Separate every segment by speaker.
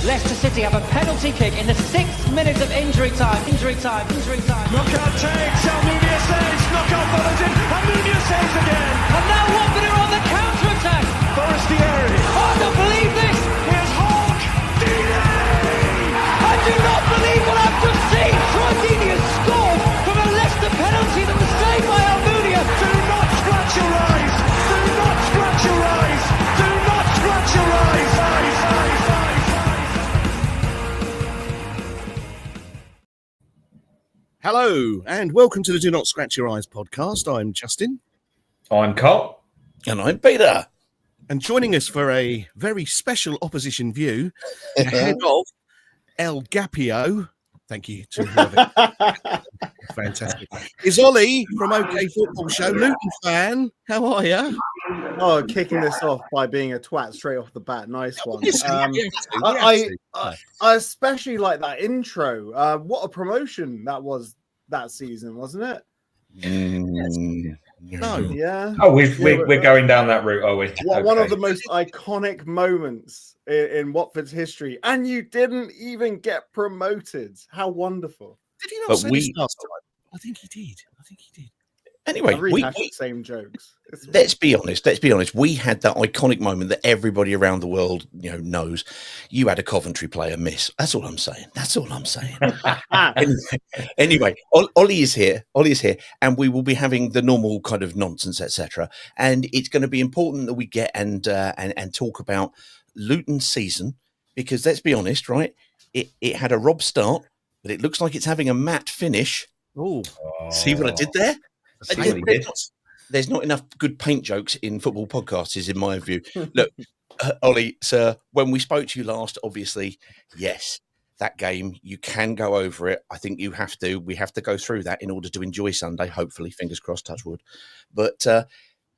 Speaker 1: Leicester City have a penalty kick in the 6th minute of injury time.
Speaker 2: Knockout takes, Almunia saves, knockout follows in, Almunia saves again.
Speaker 1: And now Watford are on the counter-attack.
Speaker 2: Forestieri.
Speaker 1: Oh, I don't believe this.
Speaker 2: Here's Hawk.
Speaker 1: I do not believe what I've just seen. Troy Deeney has scored from a Leicester penalty that was saved by Almunia.
Speaker 2: Do not scratch your eyes. Do not scratch your eyes. Do not scratch your eyes.
Speaker 3: Hello, and welcome to the Do Not Scratch Your Eyes podcast. I'm Justin.
Speaker 4: I'm Cole.
Speaker 5: And I'm Peter.
Speaker 3: And joining us for a very special opposition view, ahead of El Gapio, thank you to whoever. Fantastic. Is Ollie from OK Football Show, Luton fan. How are you?
Speaker 6: Oh, kicking this off by being a twat straight off the bat. Nice one. I especially like that intro. What a promotion that was that season, wasn't it?
Speaker 3: No.
Speaker 6: Yeah.
Speaker 4: Oh, we're going down that route, are we?
Speaker 6: One of the most iconic moments in Watford's history. And you didn't even get promoted. How wonderful.
Speaker 3: Did he not say this last time? I think he did.
Speaker 5: Anyway,
Speaker 6: the same jokes.
Speaker 5: Let's be honest. We had that iconic moment that everybody around the world, knows. You had a Coventry player miss. That's all I'm saying. Anyway, Ollie is here, and we will be having the normal kind of nonsense, etc. And it's going to be important that we get and talk about Luton's season, because let's be honest, right? It had a rob start, but it looks like it's having a matte finish.
Speaker 3: Oh,
Speaker 5: see what I did there? There's not enough good paint jokes in football podcasts, is in my view. Look, Ollie, sir, when we spoke to you last, obviously, yes, that game, you can go over it. I think you have to. We have to go through that in order to enjoy Sunday, hopefully, fingers crossed, touch wood. But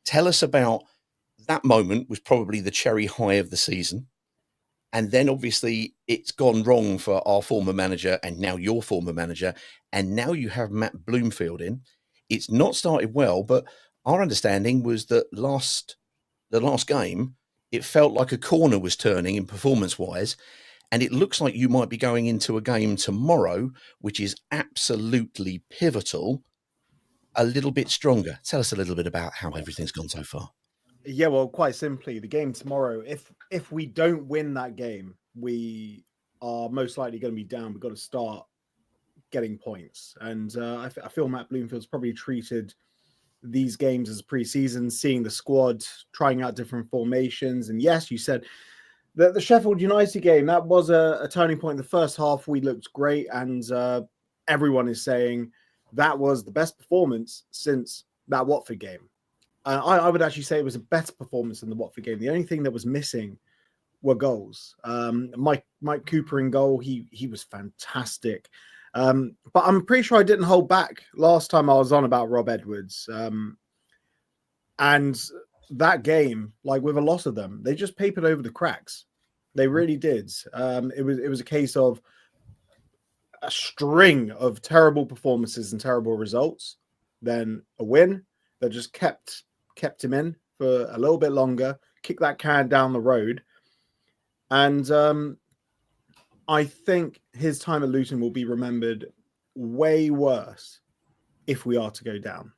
Speaker 5: tell us about that moment. Was probably the cherry high of the season. And then, obviously, it's gone wrong for our former manager and now your former manager. And now you have Matt Bloomfield in. It's not started well, but our understanding was that the last game, it felt like a corner was turning in performance-wise, and it looks like you might be going into a game tomorrow, which is absolutely pivotal, a little bit stronger. Tell us a little bit about how everything's gone so far.
Speaker 6: Yeah, well, quite simply, the game tomorrow, if we don't win that game, we are most likely going to be down. We've got to start getting points. And I feel Matt Bloomfield's probably treated these games as pre-season, seeing the squad, trying out different formations. And yes, you said that the Sheffield United game, that was a turning point. In the first half, we looked great. And everyone is saying that was the best performance since that Watford game. I would actually say it was a better performance than the Watford game. The only thing that was missing were goals. Mike Cooper in goal, he was fantastic. But I'm pretty sure I didn't hold back last time I was on about Rob Edwards. And that game, like with a lot of them, they just papered over the cracks. They really did. It was a case of a string of terrible performances and terrible results, then a win that just kept him in for a little bit longer, kicked that can down the road. And I think his time at Luton will be remembered way worse if we are to go down.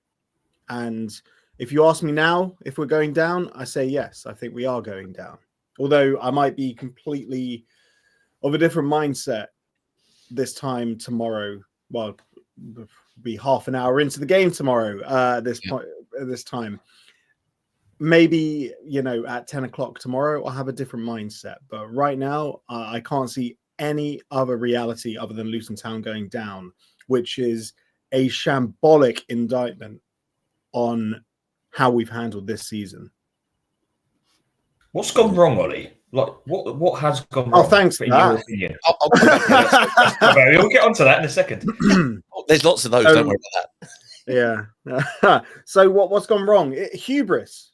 Speaker 6: And if you ask me now, if we're going down, I say yes, I think we are going down. Although I might be completely of a different mindset this time tomorrow. Well, be half an hour into the game tomorrow at this time. Maybe, at 10 o'clock tomorrow, I'll have a different mindset. But right now, I can't see any other reality other than Luton Town going down, which is a shambolic indictment on how we've handled this season.
Speaker 4: What's gone wrong, Ollie? Like, what has gone wrong?
Speaker 6: Oh, thanks for that.
Speaker 4: Your opinion? We'll get onto that in a second.
Speaker 5: There's lots of those, don't worry about
Speaker 6: that. Yeah. So what's gone wrong? Hubris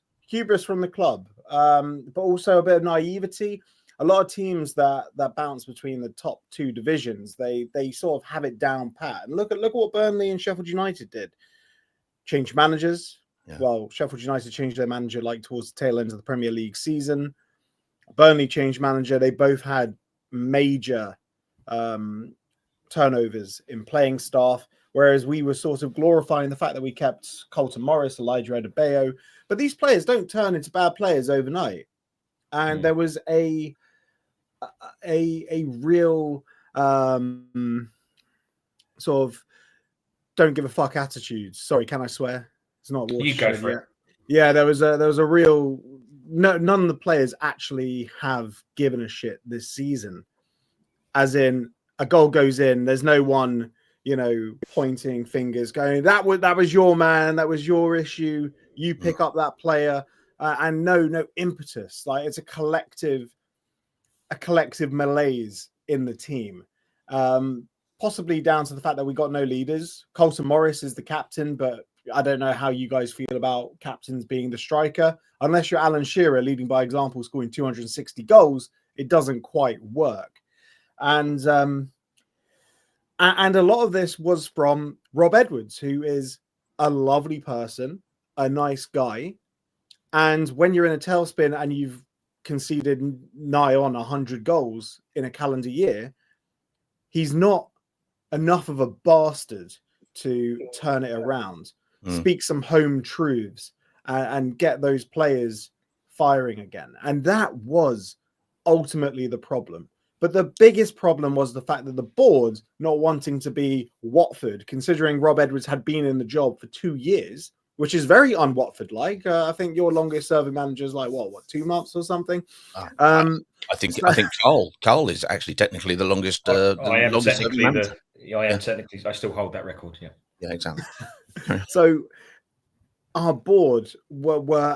Speaker 6: from the club, but also a bit of naivety. A lot of teams that bounce between the top two divisions, they sort of have it down pat. And look at what Burnley and Sheffield United did. Change managers. Yeah. Well, Sheffield United changed their manager towards the tail end of the Premier League season. Burnley changed manager. They both had major turnovers in playing staff, whereas we were sort of glorifying the fact that we kept Colton Morris, Elijah Adebayo. But these players don't turn into bad players overnight. And there was a real sort of don't give a fuck attitude. Sorry, can I swear? It's not watershed.
Speaker 4: You go for it.
Speaker 6: Yeah, there was a real none of the players actually have given a shit this season. As in, a goal goes in, there's no one, pointing fingers, going, that was your man, that was your issue. You pick up that player, and no impetus. Like, it's a collective malaise in the team. Possibly down to the fact that we got no leaders. Colton Morris is the captain, but I don't know how you guys feel about captains being the striker. Unless you're Alan Shearer leading by example, scoring 260 goals, it doesn't quite work. And a lot of this was from Rob Edwards, who is a lovely person, a nice guy. And when you're in a tailspin and you've conceded nigh on 100 goals in a calendar year, he's not enough of a bastard to turn it around, speak some home truths, and get those players firing again. And that was ultimately the problem. But the biggest problem was the fact that the board not wanting to be Watford, considering Rob Edwards had been in the job for 2 years, which is very un-Watford-like. I think your longest-serving manager is like, what, 2 months or something?
Speaker 5: I think Carl is actually technically the longest.
Speaker 4: I am technically. I still hold that record. Yeah.
Speaker 5: Yeah, exactly.
Speaker 6: So our board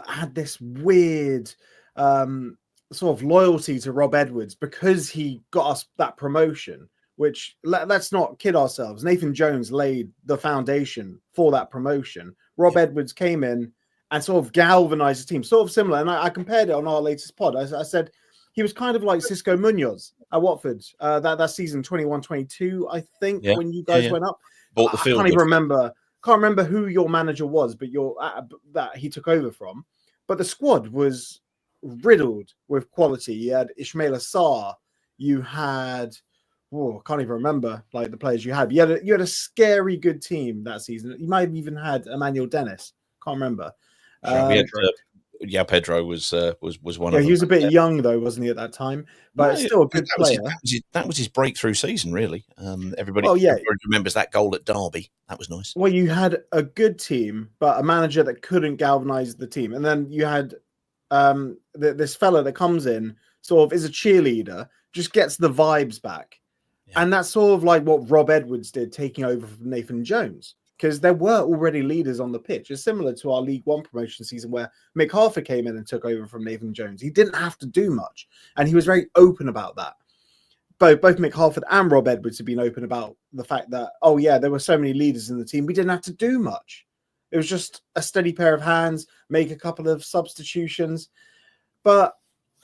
Speaker 6: had this weird sort of loyalty to Rob Edwards because he got us that promotion. Which, let's not kid ourselves. Nathan Jones laid the foundation for that promotion. Rob Edwards came in and sort of galvanized the team, sort of similar. And I compared it on our latest pod. I said he was kind of like Cisco Munoz at Watford that season 21-22, I think, when you guys went up.
Speaker 5: Bought the field.
Speaker 6: I can't remember who your manager was, but that he took over from. But the squad was riddled with quality. You had Ismail Assar. You had... I can't even remember like the players you had. You had a scary good team that season. You might have even had Emmanuel Dennis. Can't remember.
Speaker 5: Pedro was one of them.
Speaker 6: Yeah, he was a bit young though, wasn't he, at that time? But still a good player.
Speaker 5: That was his breakthrough season, really. Everybody remembers that goal at Derby. That was nice.
Speaker 6: Well, you had a good team, but a manager that couldn't galvanize the team. And then you had this fella that comes in, sort of is a cheerleader, just gets the vibes back. Yeah. And that's sort of like what Rob Edwards did, taking over from Nathan Jones, because there were already leaders on the pitch. It's similar to our League One promotion season where Mick Harford came in and took over from Nathan Jones. He didn't have to do much, and he was very open about that. Both Mick Harford and Rob Edwards have been open about the fact that, there were so many leaders in the team, we didn't have to do much. It was just a steady pair of hands, make a couple of substitutions. But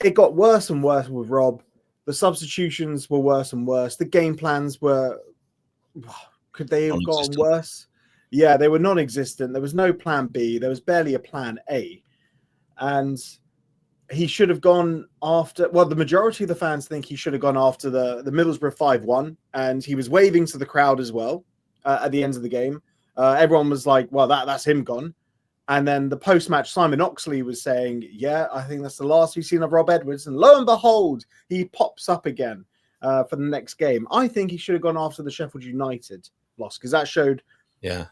Speaker 6: it got worse and worse with Rob. The substitutions were worse and worse. The game plans were... Could they have gotten worse? Yeah, they were non-existent. There was no plan B. There was barely a plan A. And he should have gone after... Well, the majority of the fans think he should have gone after the Middlesbrough 5-1. And he was waving to the crowd as well at the end of the game. Everyone was like, well, that's him gone. And then the post-match, Simon Oxley was saying, I think that's the last we've seen of Rob Edwards. And lo and behold, he pops up again for the next game. I think he should have gone after the Sheffield United loss, because that showed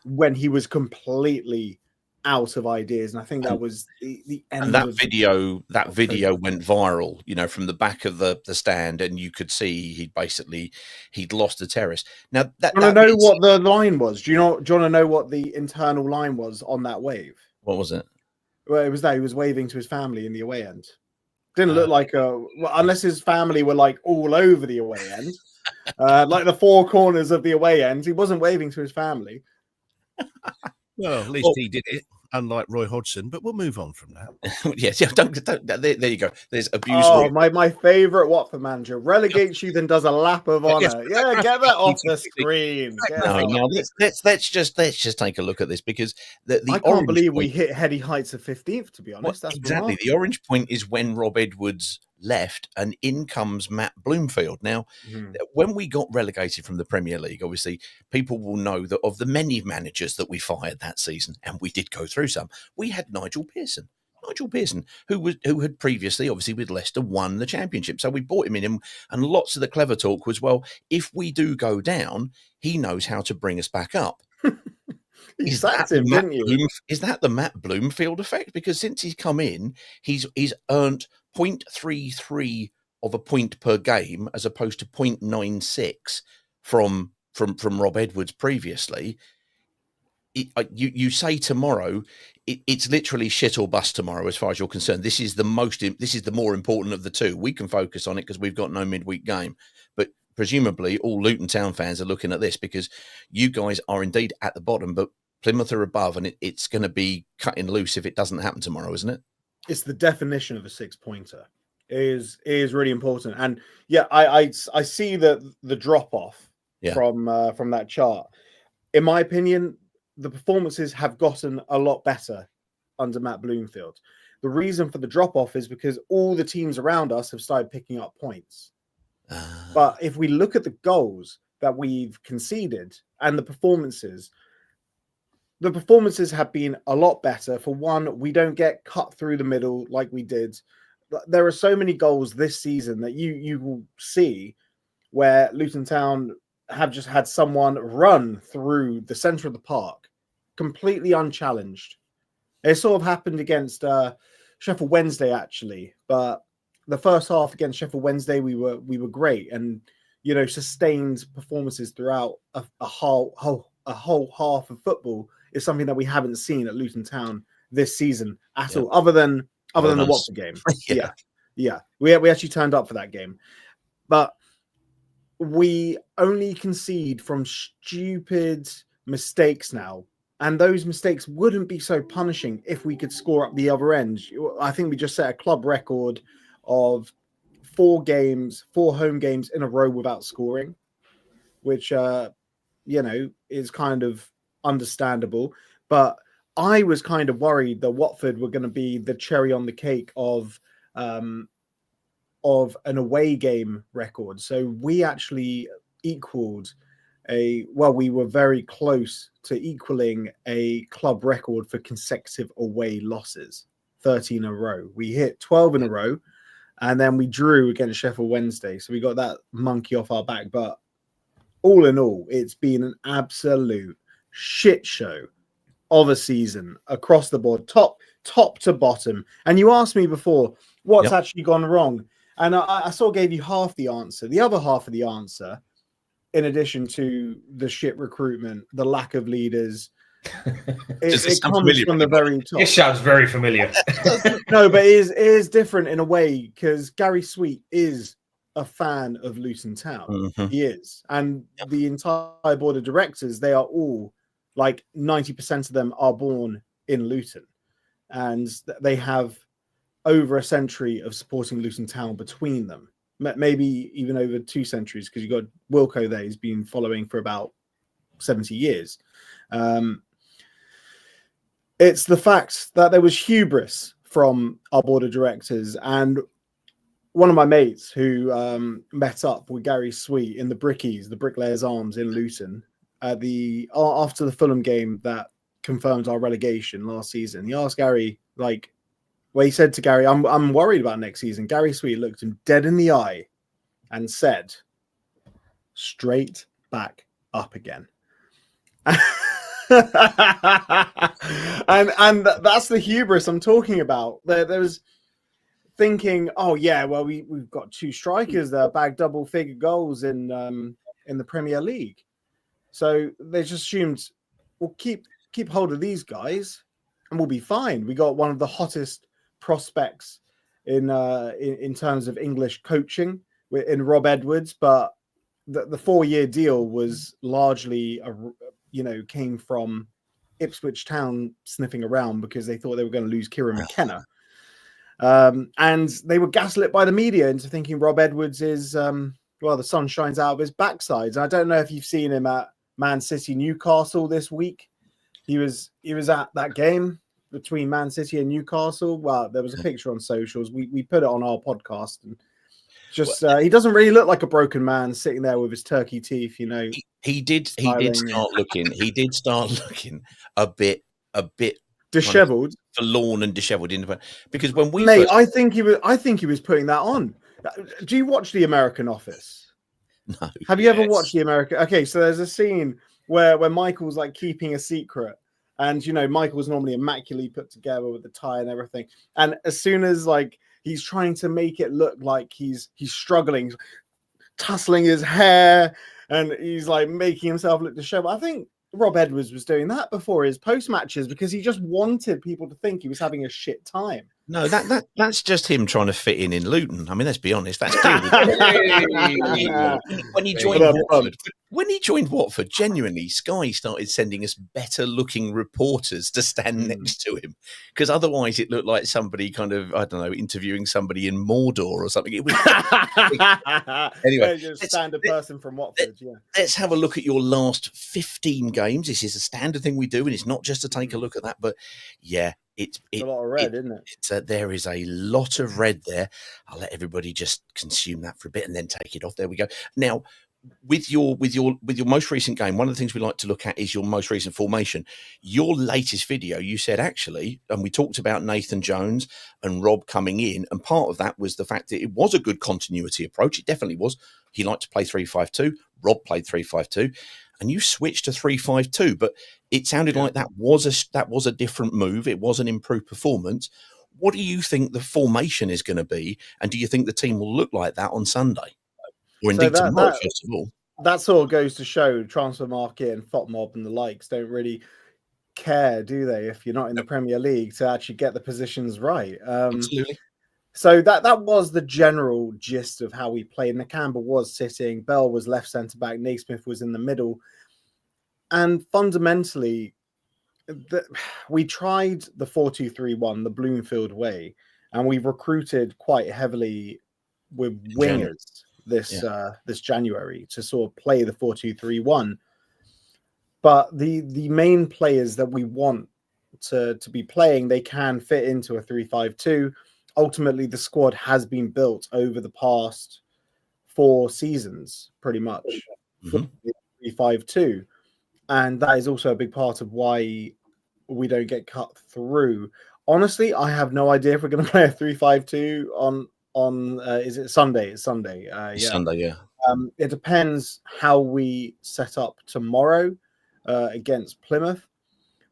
Speaker 6: when he was completely out of ideas. And I think that was the end.
Speaker 5: And that video went viral, from the back of the stand, and you could see he'd lost the terrace. Now, do you want to know
Speaker 6: what the line was? Do you want to know what the internal line was on that wave?
Speaker 5: What was it?
Speaker 6: Well, it was that he was waving to his family in the away end. Didn't look like unless his family were like all over the away end, like the four corners of the away end. He wasn't waving to his family.
Speaker 3: Well, at least he did it, unlike Roy Hodgson. But we'll move on from that.
Speaker 5: Yes, don't. There you go. There's abuse.
Speaker 6: Oh, my favourite Watford manager relegates you, then does a lap of honour. Yeah, get that off the screen.
Speaker 5: No, let's just take a look at this, because I
Speaker 6: can't believe we hit heady heights of 15th. To be honest, that's
Speaker 5: exactly
Speaker 6: bizarre.
Speaker 5: The orange point is when Rob Edwards left, and in comes Matt Bloomfield. Now, when we got relegated from the Premier League, obviously people will know that of the many managers that we fired that season, and we did go through some, we had Nigel Pearson, who had previously, obviously with Leicester, won the championship. So we brought him in, and lots of the clever talk was, well, if we do go down, he knows how to bring us back up. Is that the Matt Bloomfield effect? Because since he's come in, he's earned 0.33 of a point per game as opposed to 0.96 from Rob Edwards previously. You say tomorrow, it's literally shit or bust tomorrow as far as you're concerned. This is the more important of the two. We can focus on it because we've got no midweek game, but presumably all Luton Town fans are looking at this because you guys are indeed at the bottom, but Plymouth are above, and it's going to be cutting loose if it doesn't happen tomorrow, isn't it?
Speaker 6: It's the definition of a 6-pointer. Is really important, and yeah, I see the drop off from that chart. In my opinion, the performances have gotten a lot better under Matt Bloomfield. The reason for the drop off is because all the teams around us have started picking up points. But if we look at the goals that we've conceded and the performances have been a lot better. For one, we don't get cut through the middle like we did. There are so many goals this season that you will see where Luton Town have just had someone run through the centre of the park, completely unchallenged. It sort of happened against Sheffield Wednesday, actually, but the first half against Sheffield Wednesday, we were great, and sustained performances throughout a whole half of football is something that we haven't seen at Luton Town this season at all, other than the Watford game. We actually turned up for that game, but we only concede from stupid mistakes now, and those mistakes wouldn't be so punishing if we could score up the other end. I think we just set a club record of 4 home games in a row without scoring, which is kind of understandable. But I was kind of worried that Watford were going to be the cherry on the cake of an away game record. So we actually equaled we were very close to equaling a club record for consecutive away losses, 13 in a row. We hit 12 in a row, and then we drew against Sheffield Wednesday. So we got that monkey off our back. But all in all, it's been an absolute shit show of a season across the board, top to bottom. And you asked me before, what's actually gone wrong? And I sort of gave you half the answer. The other half of the answer, in addition to the shit recruitment, the lack of leaders, it comes from the very top.
Speaker 4: It sounds very familiar.
Speaker 6: No, but it is different in a way because Gary Sweet is a fan of Luton Town.
Speaker 5: Mm-hmm.
Speaker 6: He is. And the entire board of directors, they are all, like 90% of them are born in Luton. And they have over a century of supporting Luton Town between them. Maybe even over 2 centuries, because you've got Wilco there, who's been following for about 70 years. It's the fact that there was hubris from our board of directors. And one of my mates who met up with Gary Sweet in the Brickies, the Bricklayers Arms in Luton, after the Fulham game that confirmed our relegation last season, he asked Gary, he said to Gary, I'm worried about next season. Gary Sweet looked him dead in the eye and said, straight back up again. and that's the hubris I'm talking about. There was thinking, we've got 2 strikers that bagged double-figure goals in the Premier League. So they just assumed, we'll keep hold of these guys and we'll be fine. We got one of the hottest prospects in terms of English coaching in Rob Edwards, but the 4-year deal was largely came from Ipswich Town sniffing around because they thought they were going to lose Kieran McKenna, and they were gaslit by the media into thinking Rob Edwards is the sun shines out of his backsides. And I don't know if you've seen him at Man City Newcastle this week. He was at that game. between Man City and Newcastle. Well, there was a picture on socials. We put it on our podcast, and just he doesn't really look like a broken man sitting there with his turkey teeth. You know,
Speaker 5: he did start looking. He did start looking a bit
Speaker 6: disheveled,
Speaker 5: forlorn and disheveled. Because when we
Speaker 6: mate, I think he was putting that on. Do you watch The American Office?
Speaker 5: No.
Speaker 6: Have you ever watched The American? Okay, so there's a scene where Michael's like keeping a secret, and you know Michael's normally immaculately put together with the tie and everything, and as soon as like he's trying to make it look like he's struggling, tussling his hair, and he's like making himself look disheveled. I think Rob Edwards was doing that before his post matches because he just wanted people to think he was having a shit time.
Speaker 5: No, that's just him trying to fit in Luton. I mean, let's be honest. That's when he joined Watford. When he joined Watford, genuinely, Sky started sending us better-looking reporters to stand next to him, because otherwise it looked like somebody kind of, I don't know, interviewing somebody in Mordor or something. It was anyway.
Speaker 6: Just standard person from Watford. Yeah.
Speaker 5: Let's have a look at your last 15 games. This is a standard thing we do, and it's not just to take a look at that, but yeah. It's
Speaker 6: a lot of red, isn't it?
Speaker 5: There is a lot of red there. I'll let everybody just consume that for a bit and then take it off. There we go. Now, with your most recent game, one of the things we like to look at is your most recent formation. Your latest video, you said actually, and we talked about Nathan Jones and Rob coming in, and part of that was the fact that it was a good continuity approach. It definitely was. He liked to play 3-5-2. Rob played 3-5-2. And you switched to 3-5-2, but it sounded like that was a different move. It was an improved performance. What do you think the formation is going to be, and do you think the team will look like that on Sunday, or indeed tomorrow? First of all,
Speaker 6: that sort of goes to show transfer market and FOTMob and the likes don't really care, do they? If you're not in the Premier League, to actually get the positions right.
Speaker 5: Absolutely.
Speaker 6: So that was the general gist of how we played. Nakamba was sitting, Bell was left centre back, Naismith was in the middle, and fundamentally, we tried the 4-2-3-1, the Bloomfield way, and we recruited quite heavily with wingers this January to sort of play the 4-2-3-1. But the main players that we want to be playing, they can fit into a 3-5-2. Ultimately, the squad has been built over the past 4 seasons, pretty much, 3-5-2. And that is also a big part of why we don't get cut through. Honestly, I have no idea if we're going to play a 3-5-2 on is it Sunday? It's Sunday.
Speaker 5: Sunday, yeah.
Speaker 6: It depends how we set up tomorrow against Plymouth.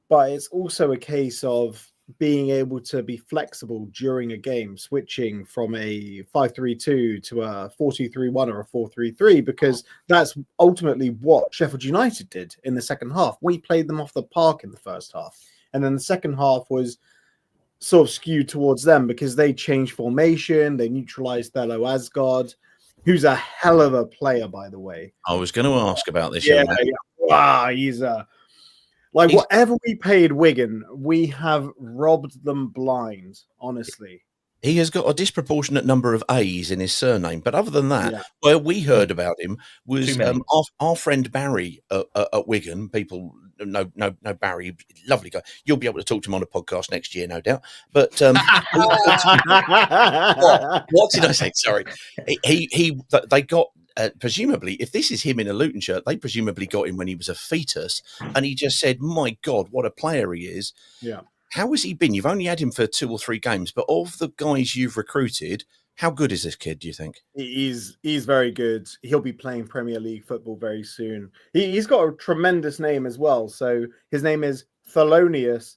Speaker 6: But it's also a case of being able to be flexible during a game, switching from a 5-3-2 to a 4-2-3-1 or a 4-3-3, because that's ultimately what Sheffield United did in the second half. We played them off the park in the first half, and then the second half was sort of skewed towards them because they changed formation, they neutralized Thelo Asgard, who's a hell of a player, by the way.
Speaker 5: I was going to ask about this.
Speaker 6: Yeah. Wow, he's whatever we paid Wigan, we have robbed them blind, honestly.
Speaker 5: He has got a disproportionate number of A's in his surname. But other than that, where we heard about him was our friend Barry at Wigan. People know Barry, lovely guy. You'll be able to talk to him on a podcast next year, no doubt. But what did I say? Sorry. They got... presumably, if this is him in a Luton shirt, they presumably got him when he was a fetus, and he just said, "My God, what a player he is!"
Speaker 6: Yeah.
Speaker 5: How has he been? You've only had him for 2 or 3 games, but of the guys you've recruited, how good is this kid? Do you think
Speaker 6: he's very good? He'll be playing Premier League football very soon. He's got a tremendous name as well. So his name is Thelonious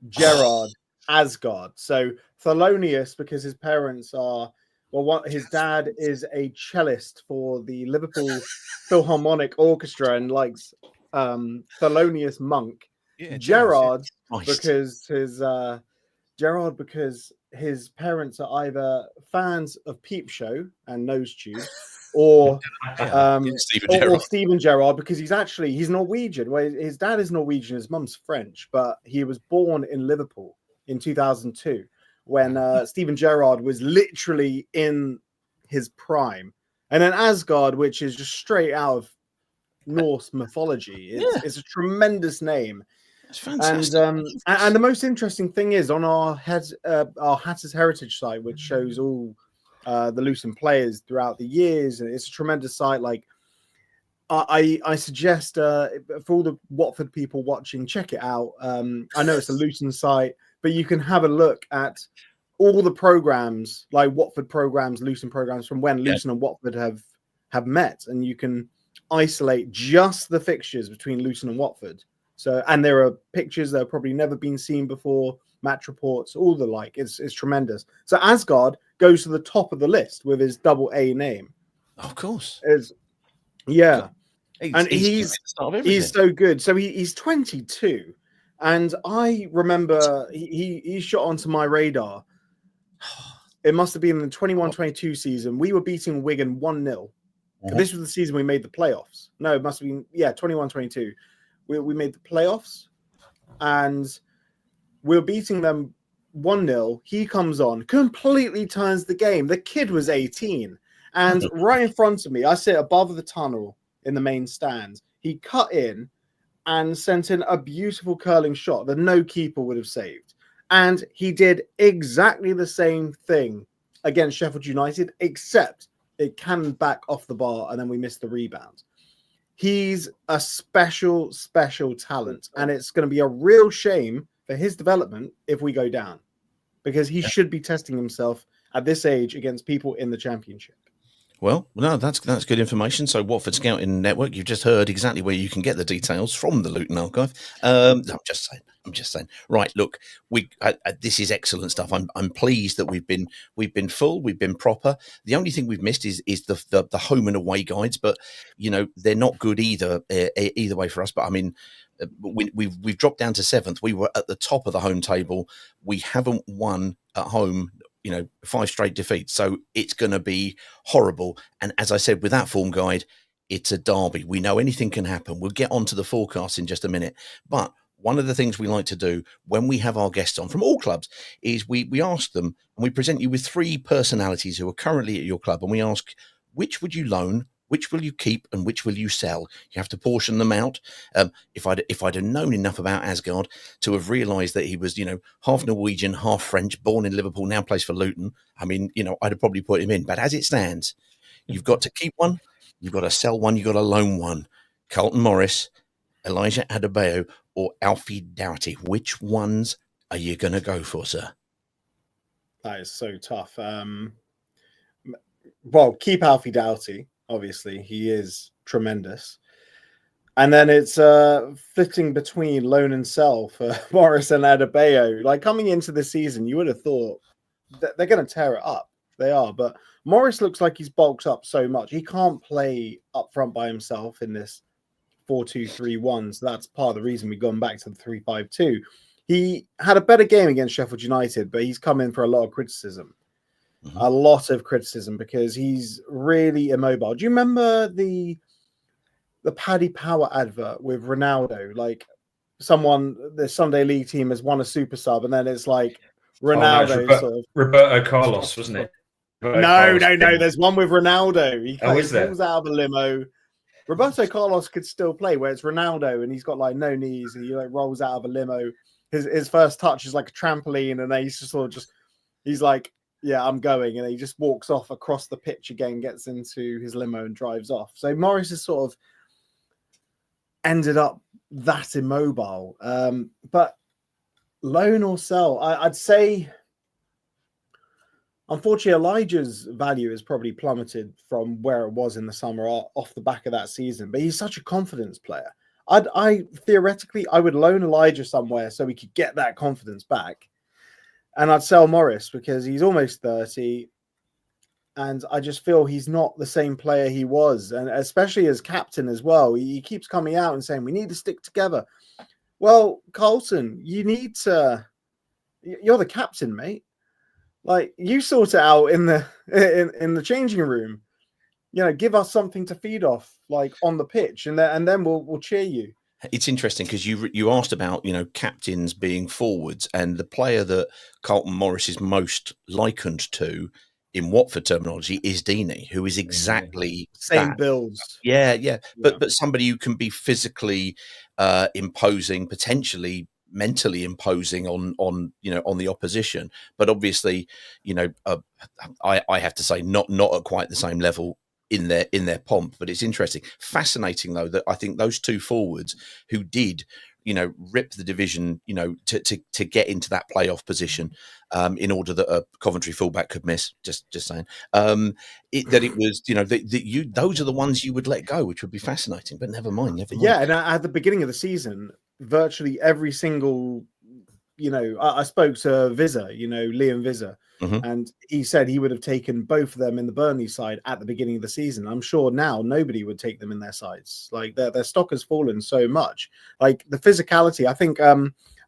Speaker 6: Gerard Asgard. So Thelonious because his parents are. Well, his dad is a cellist for the Liverpool Philharmonic Orchestra and likes Thelonious Monk. Yeah, Gerard because his parents are either fans of Peep Show and Nose Tube, or Stephen Gerrard because he's Norwegian. Well, his dad is Norwegian, his mum's French, but he was born in Liverpool in 2002. When Stephen Gerrard was literally in his prime. And then Asgard, which is just straight out of Norse mythology. It's a tremendous name.
Speaker 5: It's fantastic.
Speaker 6: And the most interesting thing is on our Hatters Heritage site, which shows all the Luton players throughout the years, and it's a tremendous site. Like I suggest for all the Watford people watching, check it out. I know it's a Luton site, but you can have a look at all the programs, like Watford programs, Luton programs from when Luton and Watford have met, and you can isolate just the fixtures between Luton and Watford. So, and there are pictures that have probably never been seen before, match reports, all the like. It's tremendous. So Asgard goes to the top of the list with his double A name.
Speaker 5: Of course.
Speaker 6: He's so good. So he's 22, and I remember he shot onto my radar. It must have been in the 21-22 season. We were beating Wigan 1-0. This was the season we made the playoffs. No, it must have been 21-22. We made the playoffs, and we were beating them 1-0. He comes on, completely turns the game. The kid was 18, and right in front of me, I sit above the tunnel in the main stands. He cut in and sent in a beautiful curling shot that no keeper would have saved. And he did exactly the same thing against Sheffield United, except it cannoned back off the bar and then we missed the rebound. He's a special talent, and it's going to be a real shame for his development if we go down, because he should be testing himself at this age against people in the Championship.
Speaker 5: Well, no, that's good information. So, Watford Scouting Network, you've just heard exactly where you can get the details from the Luton Archive. I'm just saying. Right, look, this is excellent stuff. I'm pleased that we've been full, we've been proper. The only thing we've missed is the home and away guides, but they're not good either way for us. But I mean, we've dropped down to 7th. We were at the top of the home table. We haven't won at home. 5 straight defeats. So it's going to be horrible. And as I said, with that form guide, it's a derby. We know anything can happen. We'll get onto the forecast in just a minute. But one of the things we like to do when we have our guests on from all clubs is we ask them, and we present you with 3 personalities who are currently at your club. And we ask, which would you loan? Which will you keep and which will you sell? You have to portion them out. If I'd have known enough about Asgard to have realised that he was, half Norwegian, half French, born in Liverpool, now plays for Luton, I mean, I'd have probably put him in. But as it stands, you've got to keep one, you've got to sell one, you've got to loan one. Carlton Morris, Elijah Adebayo, or Alfie Doughty. Which ones are you going to go for, sir?
Speaker 6: That is so tough. Well, keep Alfie Doughty. Obviously, he is tremendous. And then it's flitting between loan and sell for Morris and Adebayo. Like, coming into the season, you would have thought that they're going to tear it up. They are. But Morris looks like he's bulked up so much. He can't play up front by himself in this 4-2-3-1. So that's part of the reason we've gone back to the 3-5-2. He had a better game against Sheffield United, but he's come in for a lot of criticism. A lot of criticism because he's really immobile. Do you remember the Paddy Power advert with Ronaldo? Like, the Sunday League team has won a super sub, and then it's like Ronaldo
Speaker 4: Roberto Carlos, wasn't it?
Speaker 6: No. There's one with Ronaldo. He falls out of a limo. Roberto Carlos could still play, where it's Ronaldo and he's got like no knees and he rolls out of a limo. His first touch is like a trampoline, and then he's just he's like, yeah, I'm going. And he just walks off across the pitch again, gets into his limo and drives off. So Morris has sort of ended up that immobile. But loan or sell, I'd say, unfortunately, Elijah's value has probably plummeted from where it was in the summer off the back of that season. But he's such a confidence player. I theoretically, I would loan Elijah somewhere so we could get that confidence back. And I'd sell Morris because he's almost 30. And I just feel he's not the same player he was. And especially as captain as well. He keeps coming out and saying, we need to stick together. Well, Carlton, you need to... You're the captain, mate. Like, you sort it out in the changing room. Give us something to feed off, like, on the pitch. And then we'll cheer you.
Speaker 5: It's interesting because you asked about, captains being forwards, and the player that Carlton Morris is most likened to in Watford terminology, is Dnsye, who is exactly
Speaker 6: Same
Speaker 5: that.
Speaker 6: builds.
Speaker 5: Yeah. But somebody who can be physically imposing, potentially mentally imposing on the opposition. But obviously, I have to say not at quite the same level in their pomp. But it's interesting, fascinating though, that I think those two forwards who did rip the division, to get into that playoff position, in order that a Coventry fullback could miss. Just saying, it was, those are the ones you would let go, which would be fascinating. But never mind.
Speaker 6: Yeah, and at the beginning of the season, virtually every single, I spoke to Vizza, Liam Vizza, and he said he would have taken both of them in the Burnley side at the beginning of the season. I'm sure now nobody would take them in their sides. Like their stock has fallen so much. Like the physicality, I think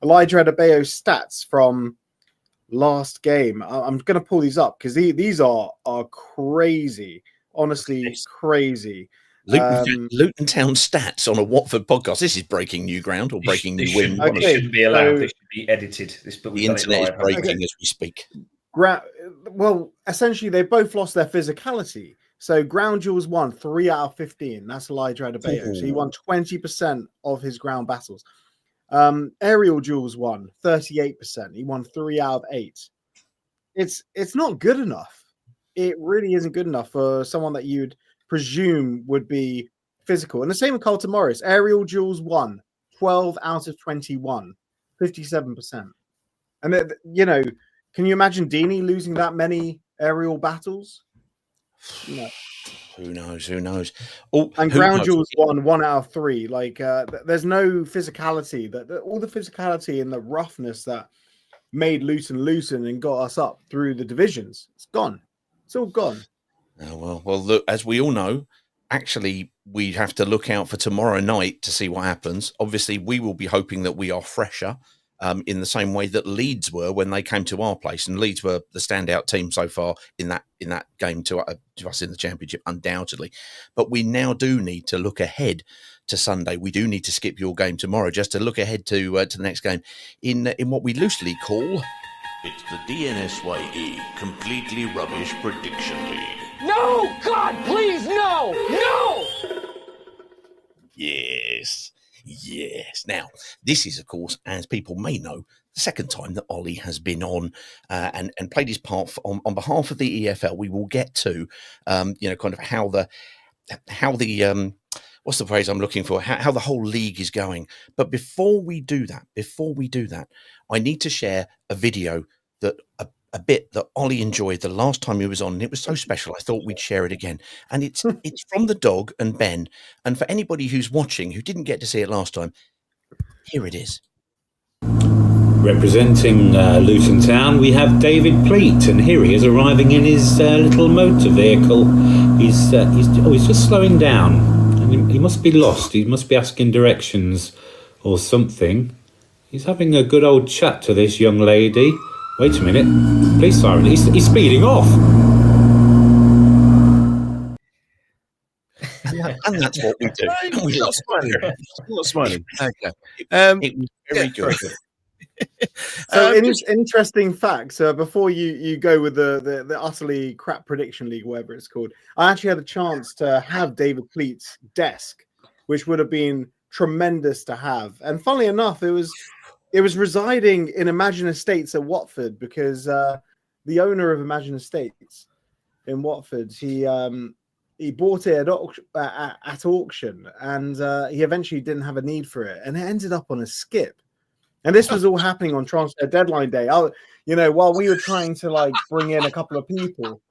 Speaker 6: Elijah Adebayo's stats from last game, I'm going to pull these up because these are crazy. Honestly, crazy.
Speaker 5: Luton Town stats on a Watford podcast. This is breaking new ground or breaking new wind.
Speaker 4: It shouldn't be allowed. This should be edited.
Speaker 5: The internet is breaking as we speak.
Speaker 6: Well, essentially, they both lost their physicality. So ground duels won 3 out of 15. That's Elijah Adebayo. So he won 20% of his ground battles. Aerial duels won 38%. He won 3 out of 8. It's not good enough. It really isn't good enough for someone that you'd presume would be physical. And the same with Carlton Morris. Aerial duels won 12 out of 21, 57%. And then, can you imagine Dnsye losing that many aerial battles? No.
Speaker 5: Who knows?
Speaker 6: And ground duels won 1 out of 3. Like there's no physicality. All the physicality and the roughness that made Luton and got us up through the divisions, it's gone. It's all gone.
Speaker 5: Oh, well, look, as we all know, actually, we have to look out for tomorrow night to see what happens. Obviously, we will be hoping that we are fresher, in the same way that Leeds were when they came to our place, and Leeds were the standout team so far in that game to us in the Championship, undoubtedly. But we now do need to look ahead to Sunday. We do need to skip your game tomorrow just to look ahead to the next game in what we loosely call.
Speaker 7: It's the Dnsye Completely Rubbish Prediction League.
Speaker 1: No! God, please, no! No!
Speaker 5: Yes. Now, this is, of course, as people may know, the second time that Ollie has been on and played his part on behalf of the EFL. We will get to, kind of how the what's the phrase I'm looking for? How the whole league is going. But before we do that, I need to share a video that a bit that Ollie enjoyed the last time he was on, and it was so special. I thought we'd share it again. And it's from the dog and Ben. And for anybody who's watching who didn't get to see it last time, here it is.
Speaker 8: Representing Luton Town, we have David Pleat, and here he is arriving in his little motor vehicle. He's just slowing down, and he must be lost. He must be asking directions or something. He's having a good old chat to this young lady. Wait a minute, police siren. He's speeding off.
Speaker 5: And that's what we do. And we lost
Speaker 3: smiling. Okay.
Speaker 5: It was very good.
Speaker 6: So interesting facts. Before you go with the utterly crap prediction league, whatever it's called, I actually had a chance to have David Pleat's desk, which would have been tremendous to have. And funnily enough, it was residing in Imagine Estates at Watford, because the owner of Imagine Estates in Watford, he bought it at auction, and he eventually didn't have a need for it, and it ended up on a skip. And this was all happening on transfer deadline day. While we were trying to bring in a couple of people,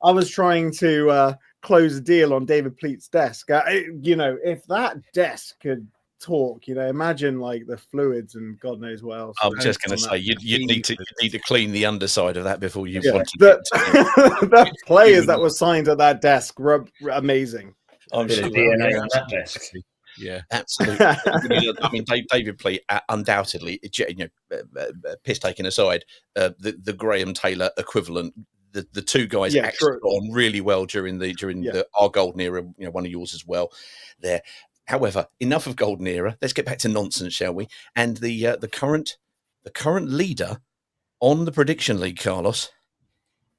Speaker 6: I was trying to close a deal on David Pleat's desk. If that desk could talk, imagine the fluids and God knows what else.
Speaker 5: I'm just going to say you need to clean the underside of that before you want to.
Speaker 6: The players that were signed at that desk were amazing.
Speaker 5: I'm sure
Speaker 4: DNA on that desk.
Speaker 5: Yeah, absolutely. I mean, David Pleat, undoubtedly, piss taken aside, the Graham Taylor equivalent. The two guys actually got on really well during our golden era. One of yours as well. There. However, enough of golden era. Let's get back to nonsense, shall we? And the current leader on the prediction league, Carlos,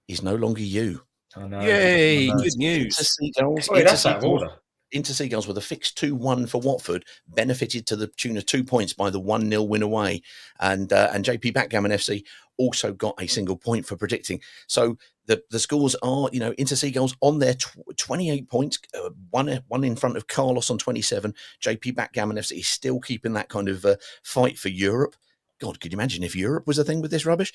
Speaker 5: is no longer you.
Speaker 4: I know.
Speaker 3: Yay!
Speaker 4: I know.
Speaker 3: Good news.
Speaker 5: Seagulls.
Speaker 4: Sorry, that's out of order.
Speaker 5: Into Seagulls with a fixed 2-1 for Watford, benefited to the tune of 2 points by the 1-0 win away. And JP Backgammon FC also got a single point for predicting. So the scores are, Into Seagulls on their 28 points, one in front of Carlos on 27. JP Backgammon FC is still keeping that kind of fight for Europe. God, could you imagine if Europe was a thing with this rubbish?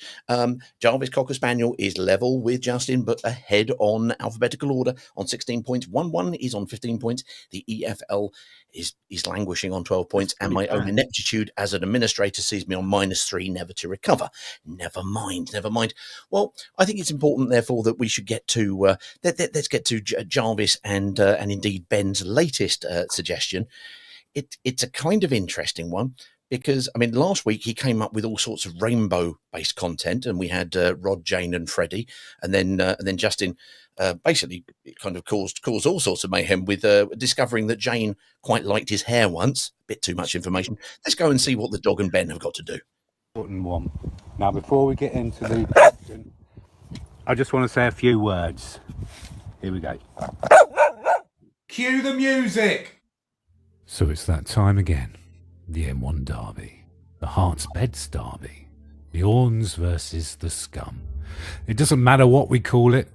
Speaker 5: Jarvis Cocker Spaniel is level with Justin, but ahead on alphabetical order on 16 points. 1-1 is on 15 points. The EFL is languishing on 12 points. And my own ineptitude as an administrator sees me on -3, never to recover. Never mind. Well, I think it's important, therefore, that we should get to, let's get to Jarvis and indeed Ben's latest suggestion. It's a kind of interesting one. Because, last week he came up with all sorts of rainbow-based content, and we had Rod, Jane, and Freddie, and then Justin basically kind of caused all sorts of mayhem with discovering that Jane quite liked his hair once. A bit too much information. Let's go and see what the dog and Ben have got to do.
Speaker 8: One. Now, before we get into the question, I just want to say a few words. Here we go.
Speaker 2: Cue the music.
Speaker 8: So it's that time again. The M1 derby, the Hearts Beds derby, the Orns versus the Scum. It doesn't matter what we call it.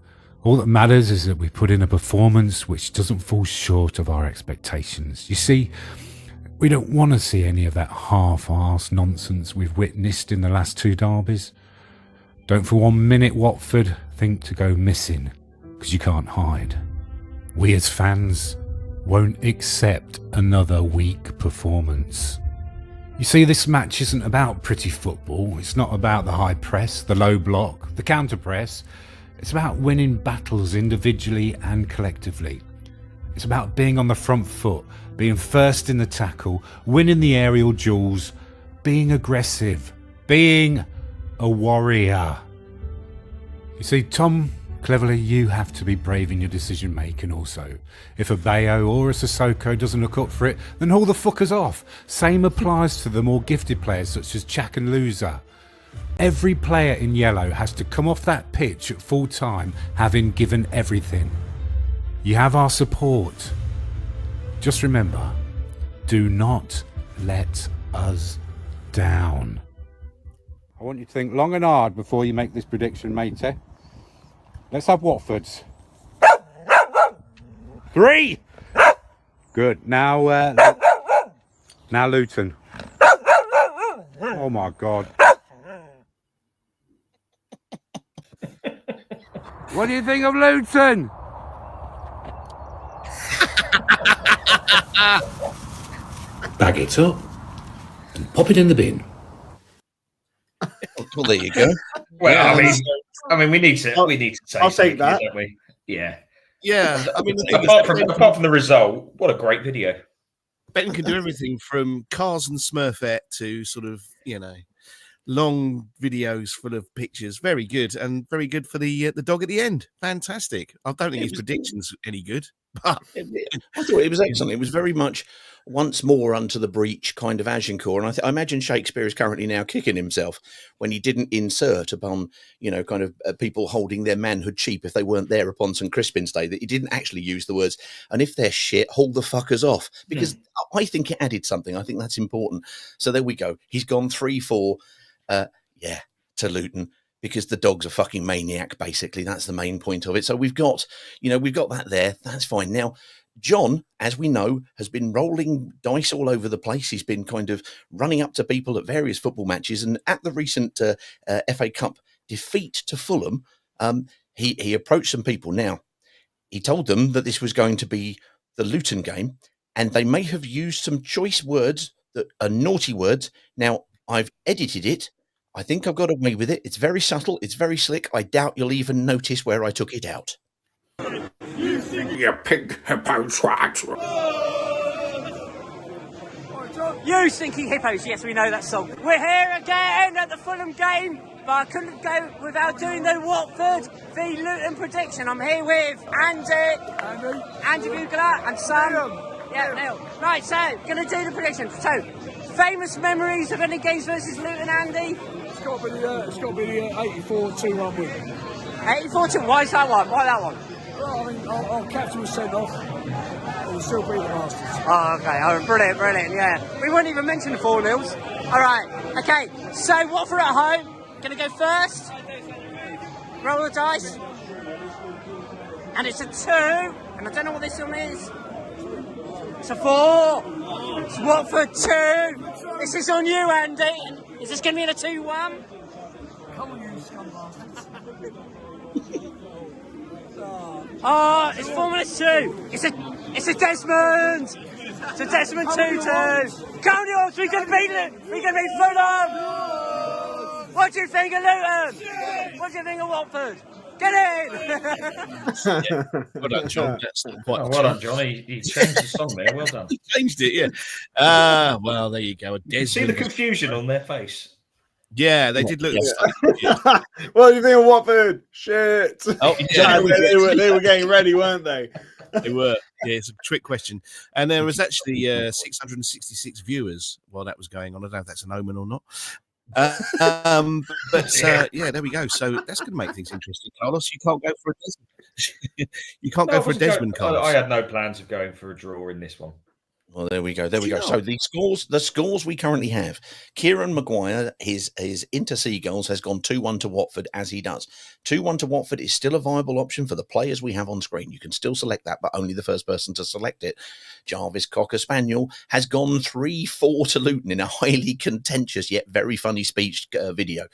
Speaker 8: All that matters is that we put in a performance which doesn't fall short of our expectations. You see, we don't want to see any of that half-arsed nonsense we've witnessed in the last 2 derbies. Don't for 1 minute, Watford, think to go missing, because you can't hide. We as fans won't accept another weak performance. You see, this match isn't about pretty football. It's not about the high press, the low block, the counter press. It's about winning battles individually and collectively. It's about being on the front foot, being first in the tackle, winning the aerial duels, being aggressive, being a warrior. You see, Tom, cleverly, you have to be brave in your decision making also. If a Bayo or a Sissoko doesn't look up for it, then haul the fuckers off. Same applies to the more gifted players such as Chak and Loser. Every player in yellow has to come off that pitch at full time, having given everything. You have our support. Just remember, do not let us down. I want you to think long and hard before you make this prediction, matey. Let's have Watford's. 3! Good. Now Luton. Oh my God. What do you think of Luton?
Speaker 9: Bag it up and pop it in the bin.
Speaker 5: Well, there you go.
Speaker 4: Well, we need to say.
Speaker 6: I'll take that.
Speaker 4: Don't we? Yeah.
Speaker 3: Yeah.
Speaker 4: Apart from the result, what a great video.
Speaker 3: Ben can do everything from Cars and Smurfette to sort of, long videos full of pictures. Very good, and very good for the dog at the end. Fantastic. I don't think his predictions are any good. But
Speaker 5: I thought it was excellent. It was very much once more unto the breach kind of Agincourt. And I imagine Shakespeare is currently now kicking himself when he didn't insert upon, people holding their manhood cheap if they weren't there upon St. Crispin's Day, that he didn't actually use the words, and if they're shit, haul the fuckers off. Because I think it added something. I think that's important. So there we go. He's gone 3-4, to Luton. Because the dog's a fucking maniac, basically. That's the main point of it. So we've got that there. That's fine. Now, John, as we know, has been rolling dice all over the place. He's been kind of running up to people at various football matches. And at the recent FA Cup defeat to Fulham, he approached some people. Now, he told them that this was going to be the Luton game, and they may have used some choice words that are naughty words. Now, I've edited it. I think I've got away with it. It's very subtle. It's very slick. I doubt you'll even notice where I took it out.
Speaker 9: You pig hippo twat.
Speaker 10: You stinking hippos. Yes, we know that song. We're here again at the Fulham game, but I couldn't go without doing the Watford v Luton prediction. I'm here with Andy Bugler and Sam. Neil. Right, so going to do the prediction. So, famous memories of any games versus Luton, Andy?
Speaker 2: It's got to be the 84 2-1 win.
Speaker 10: 84-2. Why is that one? Why that one?
Speaker 2: Well, I mean, our captain was sent off. We'll still beat the Masters.
Speaker 10: Oh, okay. Oh, brilliant. Yeah. We wouldn't even mention the 4-0s. All right. Okay. So Watford at home. Gonna go first. Roll the dice. And it's a 2. And I don't know what this one is. It's a 4. It's Watford 2. This is on you, Andy. Is this going to be in a 2-1?
Speaker 2: Come on, you scum bastards.
Speaker 10: Oh, it's 4 minutes 2. It's a Desmond. It's a Desmond 2-2. Come on, yours. We can beat it. We can beat Fulham. What do you think of Luton? What do you think of Watford? Get in!
Speaker 3: Well done, John. That's not quite.
Speaker 4: Well done, John. He changed the song there. Well done.
Speaker 3: He changed it, yeah. Well, there you go.
Speaker 4: See the confusion on their face.
Speaker 3: Yeah, they did look.
Speaker 6: What do you think of Watford? Shit.
Speaker 3: Oh,
Speaker 6: Yeah, they were getting ready, weren't they?
Speaker 3: They were. Yeah, it's a trick question. And there was actually 666 viewers while that was going on. I don't know if that's an omen or not. Yeah, there we go. So that's going to make things interesting. Carlos, you can't go for a Desmond. You can't go for a Desmond, Carlos.
Speaker 4: I had no plans of going for a draw in this one.
Speaker 5: Well, there we go. So the scores we currently have: Kieran Maguire, his Inter Seagulls has gone 2-1 to Watford, as he does. 2-1 to Watford is still a viable option for the players we have on screen. You can still select that, but only the first person to select it. Jarvis Cocker Spaniel has gone 3-4 to Luton in a highly contentious yet very funny speech video.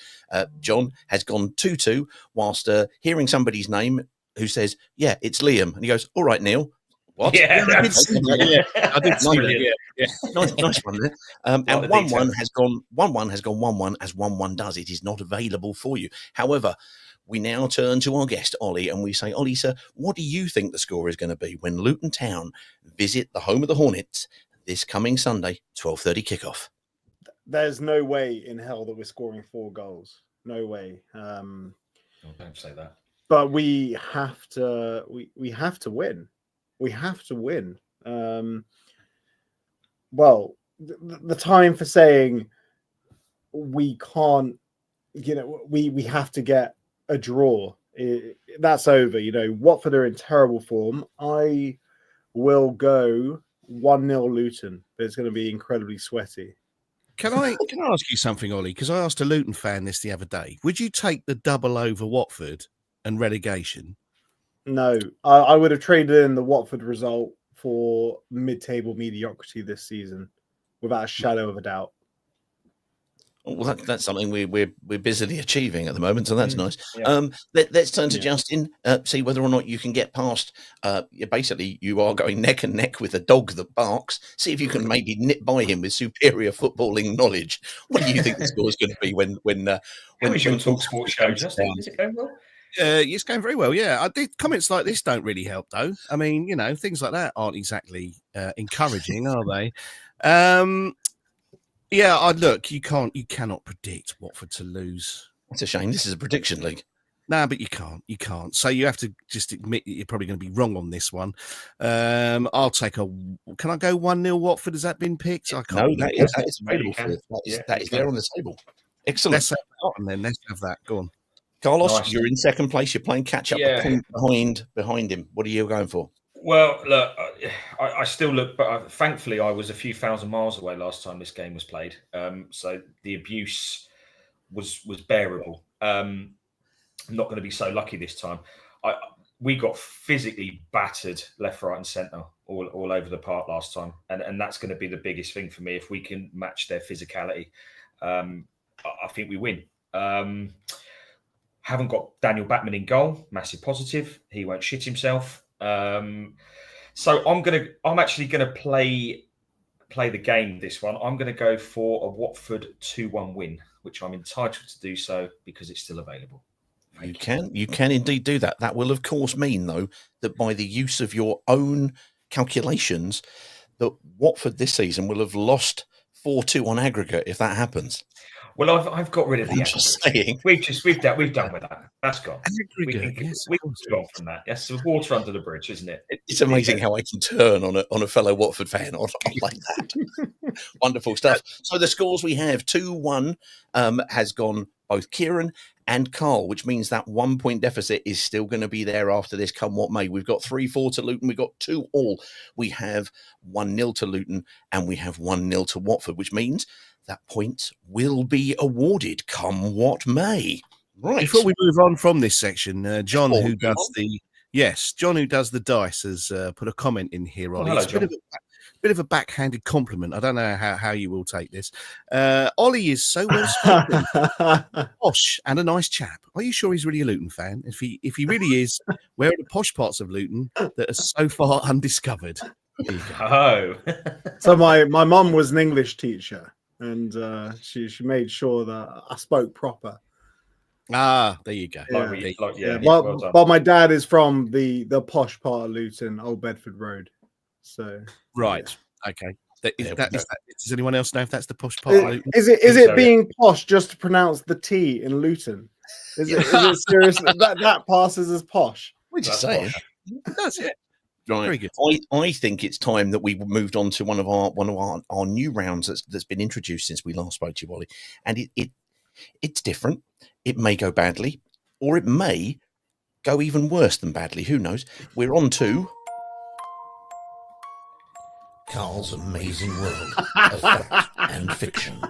Speaker 5: John has gone 2-2, whilst hearing somebody's name who says, "Yeah, it's Liam," and he goes, "All right, Neil." What?
Speaker 3: Yeah, I did see that. Yeah, I did see that. Yeah.
Speaker 5: Nice one there. And 1-1 has gone 1-1 as 1-1 does. It is not available for you. However, we now turn to our guest, Ollie, and we say, Ollie, sir, what do you think the score is going to be when Luton Town visit the home of the Hornets this coming Sunday, 12:30 kickoff?
Speaker 6: There's no way in hell that we're scoring 4 goals. No way.
Speaker 4: Don't say that.
Speaker 6: But we have to. We have to win. We have to win. Well, the time for saying we can't, we have to get a draw, that's over. Watford are in terrible form. I will go 1-0 Luton, but it's going to be incredibly sweaty.
Speaker 3: Can I ask you something, Ollie? Because I asked a Luton fan this the other day. Would you take the double over Watford and relegation?
Speaker 6: No, I would have traded in the Watford result for mid-table mediocrity this season, without a shadow of a doubt.
Speaker 5: Well, that's something we're busily achieving at the moment, so that's nice.
Speaker 4: Yeah.
Speaker 5: Let's turn to Justin, see whether or not you can get past. Basically, you are going neck and neck with a dog that barks. See if you can maybe nip by him with superior footballing knowledge. What do you think the score is going to be when
Speaker 4: your Talk Sports show, Justin? Is it going well?
Speaker 3: It's going very well, yeah. Comments like this don't really help, though. I mean, things like that aren't exactly encouraging, are they? Yeah, look, you cannot predict Watford to lose.
Speaker 5: That's a shame. This is a prediction league.
Speaker 3: No, but you can't. So you have to just admit that you're probably going to be wrong on this one. I'll take can I go 1-0 Watford? Has that been picked? I can't.
Speaker 5: No, that is available for it. That is there on the table. Excellent.
Speaker 3: Let's have that, and then let's have that. Go on.
Speaker 5: Carlos,
Speaker 4: Nice.
Speaker 5: You're in second place. You're playing catch up behind him. What are you going for?
Speaker 4: Well, look, I still look, but thankfully I was a few thousand miles away last time this game was played. So the abuse was bearable. I'm not going to be so lucky this time. We got physically battered left, right, and centre all over the park last time, and that's going to be the biggest thing for me. If we can match their physicality, I think we win. Haven't got Daniel Batman in goal. Massive positive. He won't shit himself. So I'm actually gonna play the game this one. I'm gonna go for a Watford 2-1 win, which I'm entitled to do so because it's still available.
Speaker 5: You can indeed do that. That will of course mean though that by the use of your own calculations, that Watford this season will have lost 4-2 on aggregate if that happens.
Speaker 4: Well, I've got rid of the
Speaker 5: I'm just saying.
Speaker 4: We've done with that. That's gone. We've gone from that. Yes, the water under the bridge, isn't it?
Speaker 5: It's amazing how I can turn on a fellow Watford fan on like that. Wonderful stuff. So the scores we have: 2-1 has gone both Kieran and Carl, which means that 1 point deficit is still going to be there after this, come what may. We've got 3-4 to Luton. We've got 2-2. We have 1-0 to Luton and we have 1-0 to Watford, which means that points will be awarded, come what may. Right.
Speaker 3: Before we move on from this section, John, who does the dice, has put a comment in here, Ollie.
Speaker 4: Hello,
Speaker 3: it's a bit of a backhanded compliment. I don't know how you will take this. Ollie is so well spoken, posh, and a nice chap. Are you sure he's really a Luton fan? If he really is, where are the posh parts of Luton that are so far undiscovered? There you go.
Speaker 4: Oh,
Speaker 6: So my mum was an English teacher, and she made sure that I spoke proper.
Speaker 3: Ah, there you go.
Speaker 6: But my dad is from the posh part of Luton, Old Bedford Road. So
Speaker 3: right, okay. Does anyone else know if that's the posh part of Luton?
Speaker 6: Is it being posh just to pronounce the T in Luton? Is it serious that passes as posh?
Speaker 5: We're just saying.
Speaker 3: That's it.
Speaker 5: Right.
Speaker 3: Very good.
Speaker 5: I think it's time that we moved on to one of our new rounds that's been introduced since we last spoke to you, Ollie, and it's different. It may go badly, or it may go even worse than badly. Who knows? We're on to
Speaker 7: Carl's amazing world of fact and fiction.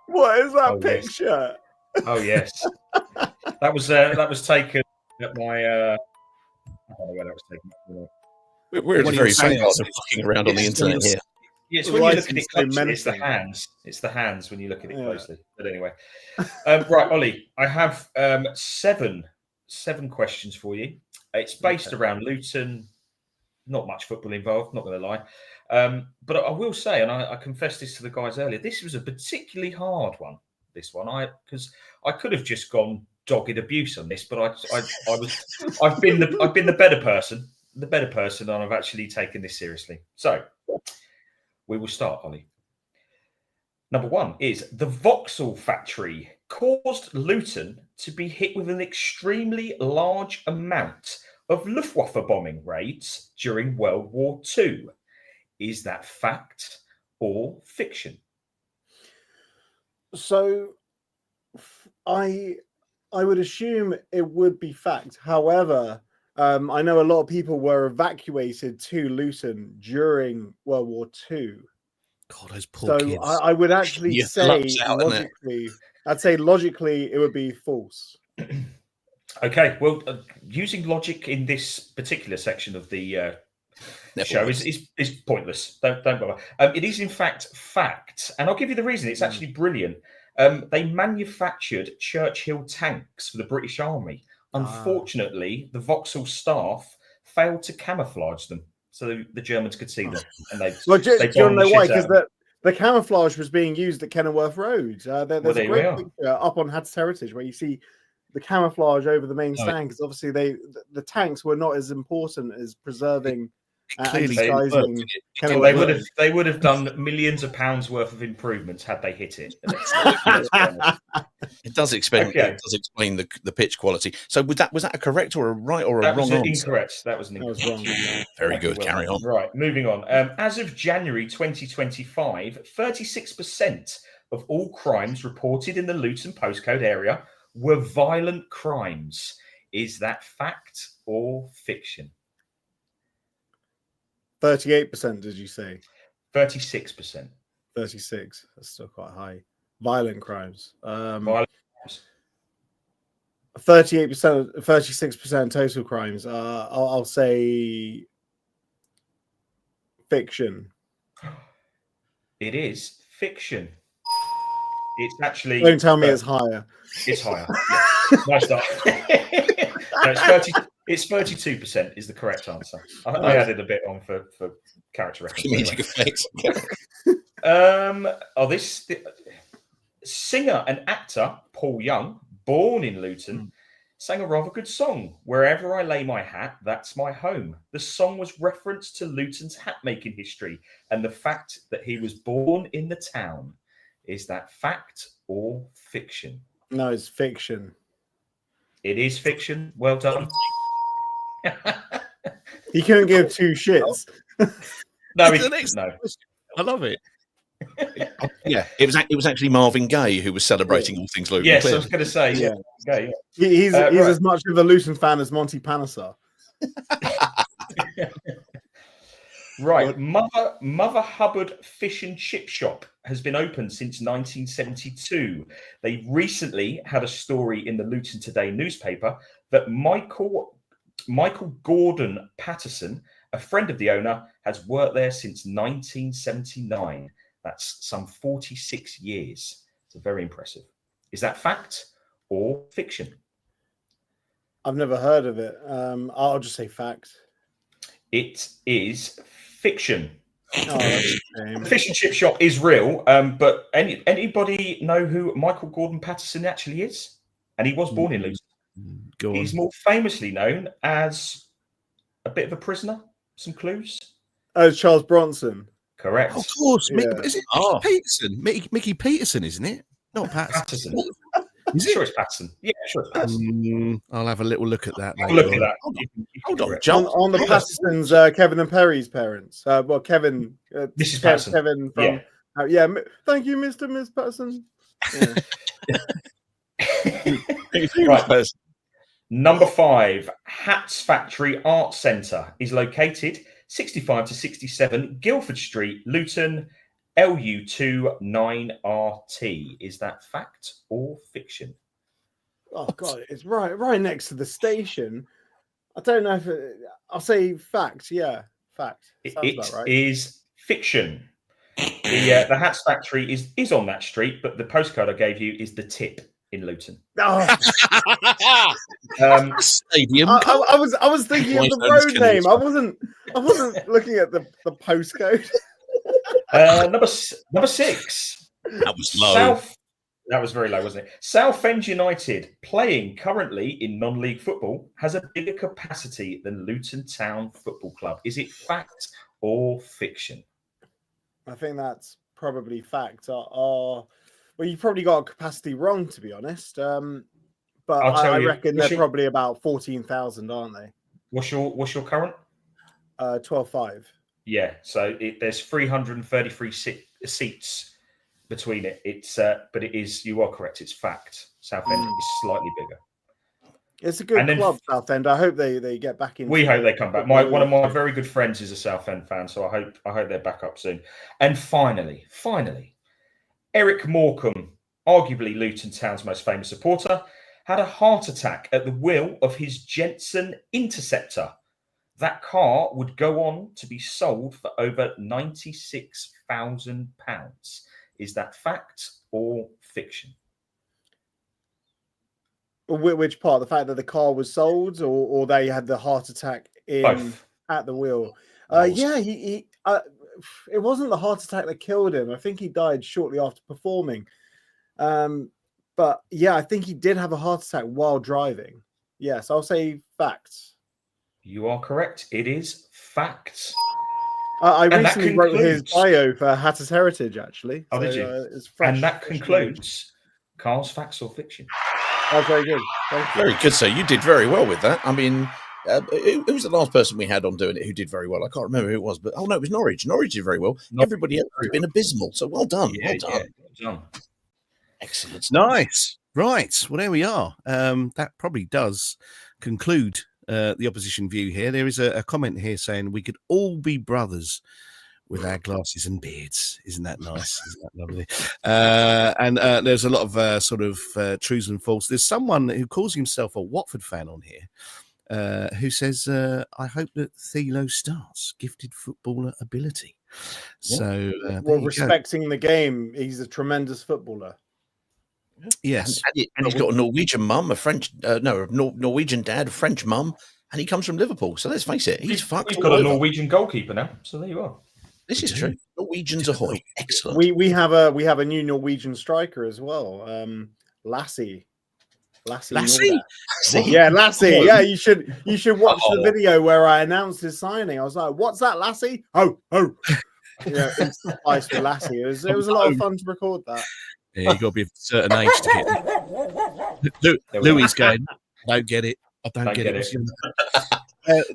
Speaker 6: What is that picture?
Speaker 4: Yes. Oh yes, that was taken at my. I don't know where that was taken.
Speaker 5: We're very sad of fucking around on the internet here.
Speaker 4: Yes, when you look at it closely, it's the hands. It's the hands when you look at it closely. But anyway, right, Ollie, I have seven questions for you. It's based around Luton. Not much football involved, not going to lie. But I will say, and I confessed this to the guys earlier, this was a particularly hard one. This one, because I could have just gone dogged abuse on this, but I've been the better person. The better person, and I've actually taken this seriously. So we will start, Ollie. Number one is the Vauxhall factory caused Luton to be hit with an extremely large amount of Luftwaffe bombing raids during World War II. Is that fact or fiction?
Speaker 6: So I would assume it would be fact. However, I know a lot of people were evacuated to Luton during World War II.
Speaker 3: God, those poor kids.
Speaker 6: I would actually say logically it would be false.
Speaker 4: Okay, well, using logic in this particular section of the show is pointless. Don't bother. It is in fact, and I'll give you the reason. It's actually brilliant. They manufactured Churchill tanks for the British Army. Unfortunately, the Vauxhall staff failed to camouflage them, so the Germans could see them. And do
Speaker 6: you know why? Because the camouflage was being used at Kenilworth Road. There's a great picture up on Had's Heritage where you see the camouflage over the main stand, because obviously the tanks were not as important as preserving.
Speaker 3: Clearly,
Speaker 4: they would have done millions of pounds worth of improvements had they hit it.
Speaker 5: It does explain. It does explain the pitch quality. So was that a correct or a right or a wrong answer?
Speaker 4: Incorrect. That was an incorrect.
Speaker 5: Very good. Carry on.
Speaker 4: Right, moving on. As of January 2025, 36% of all crimes reported in the Luton postcode area were violent crimes. Is that fact or fiction?
Speaker 6: 38%, did you say?
Speaker 4: 36%.
Speaker 6: 36. That's still quite high. Violent crimes.
Speaker 4: 38%,
Speaker 6: 36% total crimes. I'll say fiction.
Speaker 4: It is fiction. It's actually.
Speaker 6: Don't tell me it's higher.
Speaker 4: It's higher. Yeah. Nice start. No, it's 32% is the correct answer. I added a bit on for character reference. This singer and actor Paul Young, born in Luton, sang a rather good song. Wherever I lay my hat, that's my home. The song was reference to Luton's hat making history and the fact that he was born in the town. Is that fact or fiction?
Speaker 6: No, it's fiction.
Speaker 4: It is fiction. Well done.
Speaker 6: He couldn't give two shits.
Speaker 4: No,
Speaker 3: I love it.
Speaker 5: Yeah, it was actually Marvin Gaye who was celebrating all things Luton.
Speaker 4: Yes, I was going to say. Yeah. Okay, yeah.
Speaker 6: He's
Speaker 4: Right.
Speaker 6: as much of a Luton fan as Monty Panesar.
Speaker 4: Right, Mother Hubbard Fish and Chip Shop has been open since 1972. They recently had a story in the Luton Today newspaper that Michael Gordon Patterson, a friend of the owner, has worked there since 1979. That's some 46 years. So very impressive. Is that fact or fiction?
Speaker 6: I've never heard of it. I'll just say fact.
Speaker 4: It is fiction.
Speaker 6: Oh, that's a shame.
Speaker 4: The fish and chip shop is real, but anybody know who Michael Gordon Patterson actually is? And he was born in Luton. He's more famously known as a bit of a prisoner. Some clues?
Speaker 6: Oh, Charles Bronson.
Speaker 4: Correct.
Speaker 3: Of course.
Speaker 6: Yeah.
Speaker 3: Is it Peterson? Mickey Peterson, isn't it? Not Patterson.
Speaker 4: Is it? Sure, it's Patterson. Yeah, sure, it's Patterson.
Speaker 3: I'll have a little look at that.
Speaker 4: Look at that.
Speaker 5: Hold on, John.
Speaker 6: On the Pattersons, Kevin and Perry's parents. Well, Kevin.
Speaker 4: This is Patterson.
Speaker 6: Kevin from. Thank you, Mr. and Miss Patterson. Yeah.
Speaker 4: Right. Number 5, Hats Factory Art Centre is located 65 to 67 Guildford Street, Luton, LU2 9RT. Is that fact or fiction?
Speaker 6: Oh God, it's right next to the station. I don't know if I'll say fact. Yeah, fact.
Speaker 4: It
Speaker 6: about right.
Speaker 4: is fiction. The Hats Factory is on that street, but the postcode I gave you is the Tip in Luton.
Speaker 6: Oh.
Speaker 3: Stadium.
Speaker 6: I was thinking of the road name. I wasn't looking at the postcode.
Speaker 4: Number 6.
Speaker 5: That was low.
Speaker 4: That was very low, wasn't it? Southend United, playing currently in non-league football, has a bigger capacity than Luton Town Football Club. Is it fact or fiction?
Speaker 6: I think that's probably fact. Well, you probably got capacity wrong, to be honest. But I reckon they're probably about 14,000, aren't they?
Speaker 4: What's your current?
Speaker 6: 12.5.
Speaker 4: Yeah, so there's 333 seats between it. But it is. You are correct. It's fact. Southend is slightly bigger.
Speaker 6: It's a good club, Southend. I hope they get back in.
Speaker 4: We hope they come back. One of my very good friends is a Southend fan, so I hope they're back up soon. And finally, Eric Morecambe, arguably Luton Town's most famous supporter, had a heart attack at the wheel of his Jensen Interceptor. That car would go on to be sold for over £96,000. Is that fact or fiction?
Speaker 6: Which part? The fact that the car was sold, or they had the heart attack at the wheel? He it wasn't the heart attack that killed him. I think he died shortly after performing. But yeah, I think he did have a heart attack while driving. Yes, I'll say facts.
Speaker 4: You are correct. It is facts.
Speaker 6: I recently wrote his bio for Hatters Heritage, actually.
Speaker 4: Oh, did you? And that concludes Carl's Facts or Fiction.
Speaker 6: That's very good. Thank you.
Speaker 5: Very good, sir. You did very well with that. I mean, who was the last person we had on doing it who did very well? I can't remember who it was, but no, it was Norwich. Norwich did very well. Everybody else has been abysmal. So well done.
Speaker 4: Yeah,
Speaker 5: well done.
Speaker 4: Yeah, well done.
Speaker 5: Excellent.
Speaker 3: Nice. Right. Well, there we are. That probably does conclude the opposition view here. There is a comment here saying we could all be brothers with our glasses and beards. Isn't that nice? Isn't that lovely? And there's a lot of sort of truths and false. There's someone who calls himself a Watford fan on here who says, I hope that Thilo starts. Gifted footballer ability. Yeah. So,
Speaker 6: respecting the game, he's a tremendous footballer.
Speaker 3: Yes.
Speaker 5: And he's got a Norwegian mum, Norwegian dad, a French mum, and he comes from Liverpool. So let's face it, he's
Speaker 4: got a Norwegian goalkeeper now. So there you are.
Speaker 5: This is true. Norwegians ahoy! Excellent.
Speaker 6: We have a new Norwegian striker as well, Lassie. Yeah, Lassie. Yeah, you should watch the video where I announced his signing. I was like, "What's that, Lassie?" Oh. Yeah, it's nice for Lassie. It was a lot of fun to record that.
Speaker 3: Yeah, you got to be of a certain age to get it. Louis going, I don't get it. I don't get it.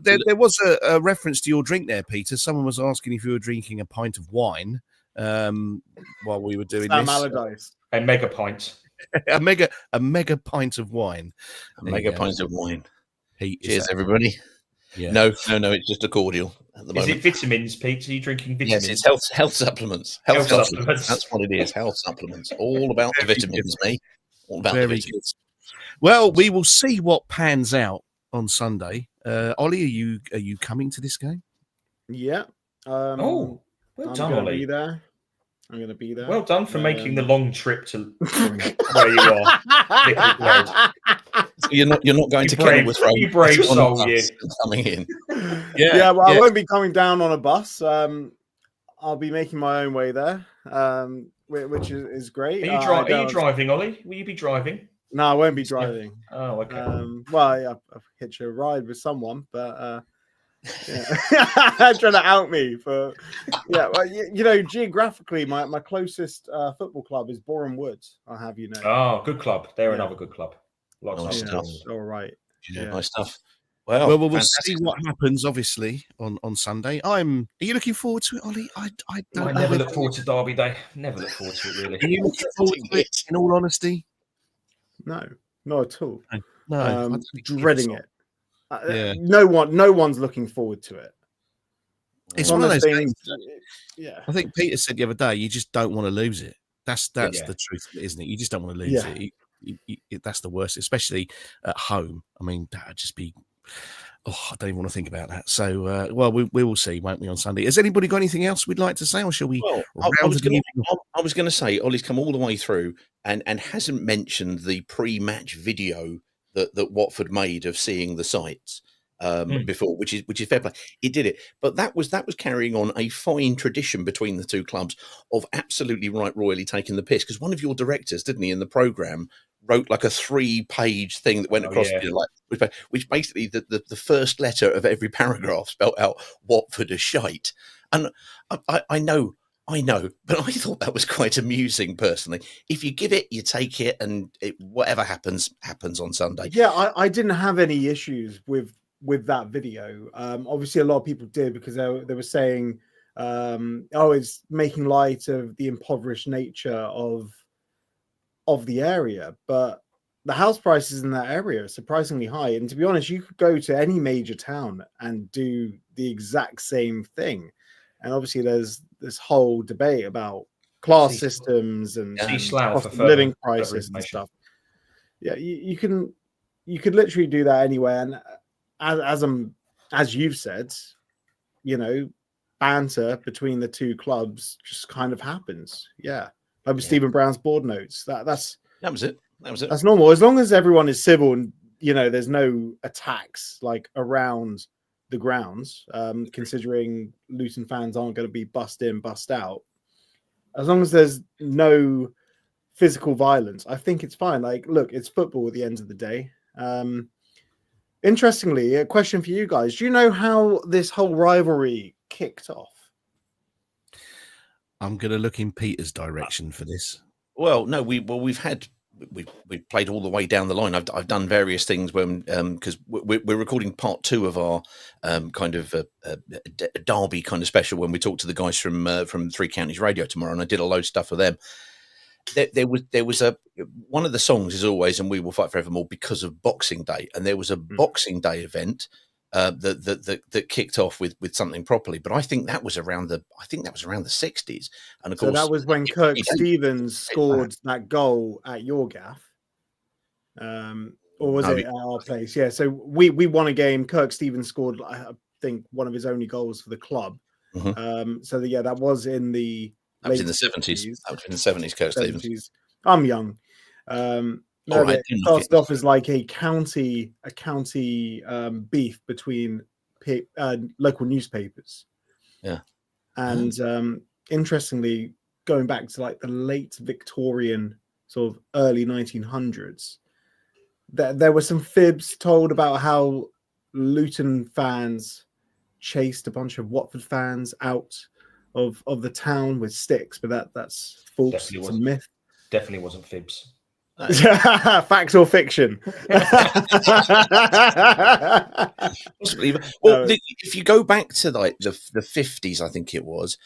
Speaker 3: There was a reference to your drink there, Peter. Someone was asking if you were drinking a pint of wine. while we were doing
Speaker 6: Sam
Speaker 3: this.
Speaker 6: Allardyce.
Speaker 4: And mega pints.
Speaker 3: a mega pint of wine.
Speaker 5: A mega pint of wine.
Speaker 3: Heat.
Speaker 5: Cheers, everybody.
Speaker 3: Yeah.
Speaker 5: No, it's just a cordial at the moment.
Speaker 4: Is it vitamins, Pete? Are you drinking vitamins?
Speaker 5: Yes, it's health supplements. Health supplements. That's what it is. Health supplements. All about the vitamins, me. All about the vitamins.
Speaker 3: Good. Well, we will see what pans out on Sunday. Ollie, are you coming to this game?
Speaker 6: Yeah.
Speaker 4: Well done, Ollie.
Speaker 6: I'm going to be there.
Speaker 4: Well done for making the long trip to from where you are.
Speaker 5: So you're not going to Kenilworth Road.
Speaker 4: You brave soul, you.
Speaker 5: Coming in.
Speaker 6: Yeah, well, I won't be coming down on a bus. I'll be making my own way there, which is great.
Speaker 4: Are you driving, Ollie? Will you be driving?
Speaker 6: No, I won't be driving.
Speaker 4: Oh, okay.
Speaker 6: Well, I've hitched a ride with someone, but trying to out me for geographically, my closest football club is Boreham Wood. I'll have you know.
Speaker 4: Oh, good club. They're another good club.
Speaker 5: Nice stuff.
Speaker 6: All right.
Speaker 5: Yeah, nice stuff.
Speaker 3: Well, we'll see what happens. Obviously, on Sunday. Are you looking forward to it, Ollie? I
Speaker 4: never look forward to Derby Day. Never look forward to it, really.
Speaker 3: Are you looking forward to it? In all honesty,
Speaker 6: no, not at all.
Speaker 3: No,
Speaker 6: dreading it. No one's looking forward to it.
Speaker 3: It's one of those things. Yeah, I think Peter said the other day, you just don't want to lose it. That's the truth, isn't it? You just don't want to lose it. That's the worst, especially at home. I mean, that'd just be. I don't even want to think about that. So, we will see, won't we, on Sunday? Has anybody got anything else we'd like to say, or shall we? Well,
Speaker 5: I was going to say, Ollie's come all the way through and hasn't mentioned the pre-match video that Watford made of seeing the sights before, which is fair play. He did it, but that was carrying on a fine tradition between the two clubs of absolutely royally taking the piss. Because one of your directors, didn't he, in the programme, wrote like a 3-page thing that went across, which basically the first letter of every paragraph spelled out Watford as shite. And I know, but I thought that was quite amusing personally. If you give it, you take it, and whatever happens on Sunday.
Speaker 6: Yeah, I didn't have any issues with that video. Obviously, a lot of people did because they were saying, it's making light of the impoverished nature of the area, but the house prices in that area are surprisingly high. And to be honest, you could go to any major town and do the exact same thing. And obviously, there's this whole debate about class systems and cost of living prices and stuff. Yeah, you could literally do that anywhere. And as you've said, banter between the two clubs just kind of happens. Yeah. Like Stephen Brown's board notes. That was it. That's normal. As long as everyone is civil and there's no attacks like around the grounds, considering Luton fans aren't going to be bust in, bust out. As long as there's no physical violence, I think it's fine. Like, look, it's football at the end of the day. Interestingly, a question for you guys. Do you know how this whole rivalry kicked off?
Speaker 3: I'm going to look in Peter's direction for this.
Speaker 5: Well, no, we've played all the way down the line. I've done various things when because we're recording part 2 of our kind of derby kind of special when we talk to the guys from Three Counties Radio tomorrow, and I did a load of stuff for them. There was one of the songs is always "And We Will Fight Forevermore" because of Boxing Day, and there was a Boxing Day event that kicked off with something properly, but I think that was around the 60s, and of course
Speaker 6: that was when Kirk Stevens scored that goal at your gaff, or was it at our place? Yeah, so we won a game. Kirk Stevens scored, I think, one of his only goals for the club. So that was in the
Speaker 5: that was in the 70s. That was in the 70s. Kirk Stevens.
Speaker 6: I'm young. It started off as like a county beef between local newspapers.
Speaker 5: Yeah.
Speaker 6: And interestingly, going back to like the late Victorian, sort of early 1900s, there were some fibs told about how Luton fans chased a bunch of Watford fans out of the town with sticks, but that's false. It's a myth.
Speaker 4: Definitely wasn't fibs.
Speaker 6: Fact or fiction?
Speaker 5: Possibly. Well, if you go back to like the 50s, I think it was,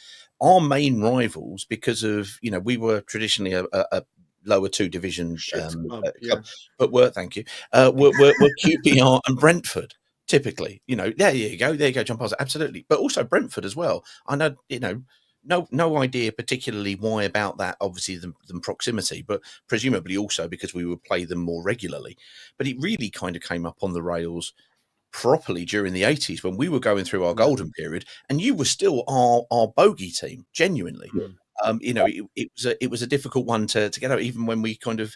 Speaker 5: our main rivals, because of, we were traditionally a lower 2 division club, but thank you, were QPR and Brentford. Typically, there you go, John Parsons, absolutely. But also Brentford as well. I know, no idea particularly why about that, obviously the proximity, but presumably also because we would play them more regularly. But it really kind of came up on the rails properly during the 80s when we were going through our golden period, and you were still our bogey team, genuinely. It was a difficult one to get out. Even when we kind of,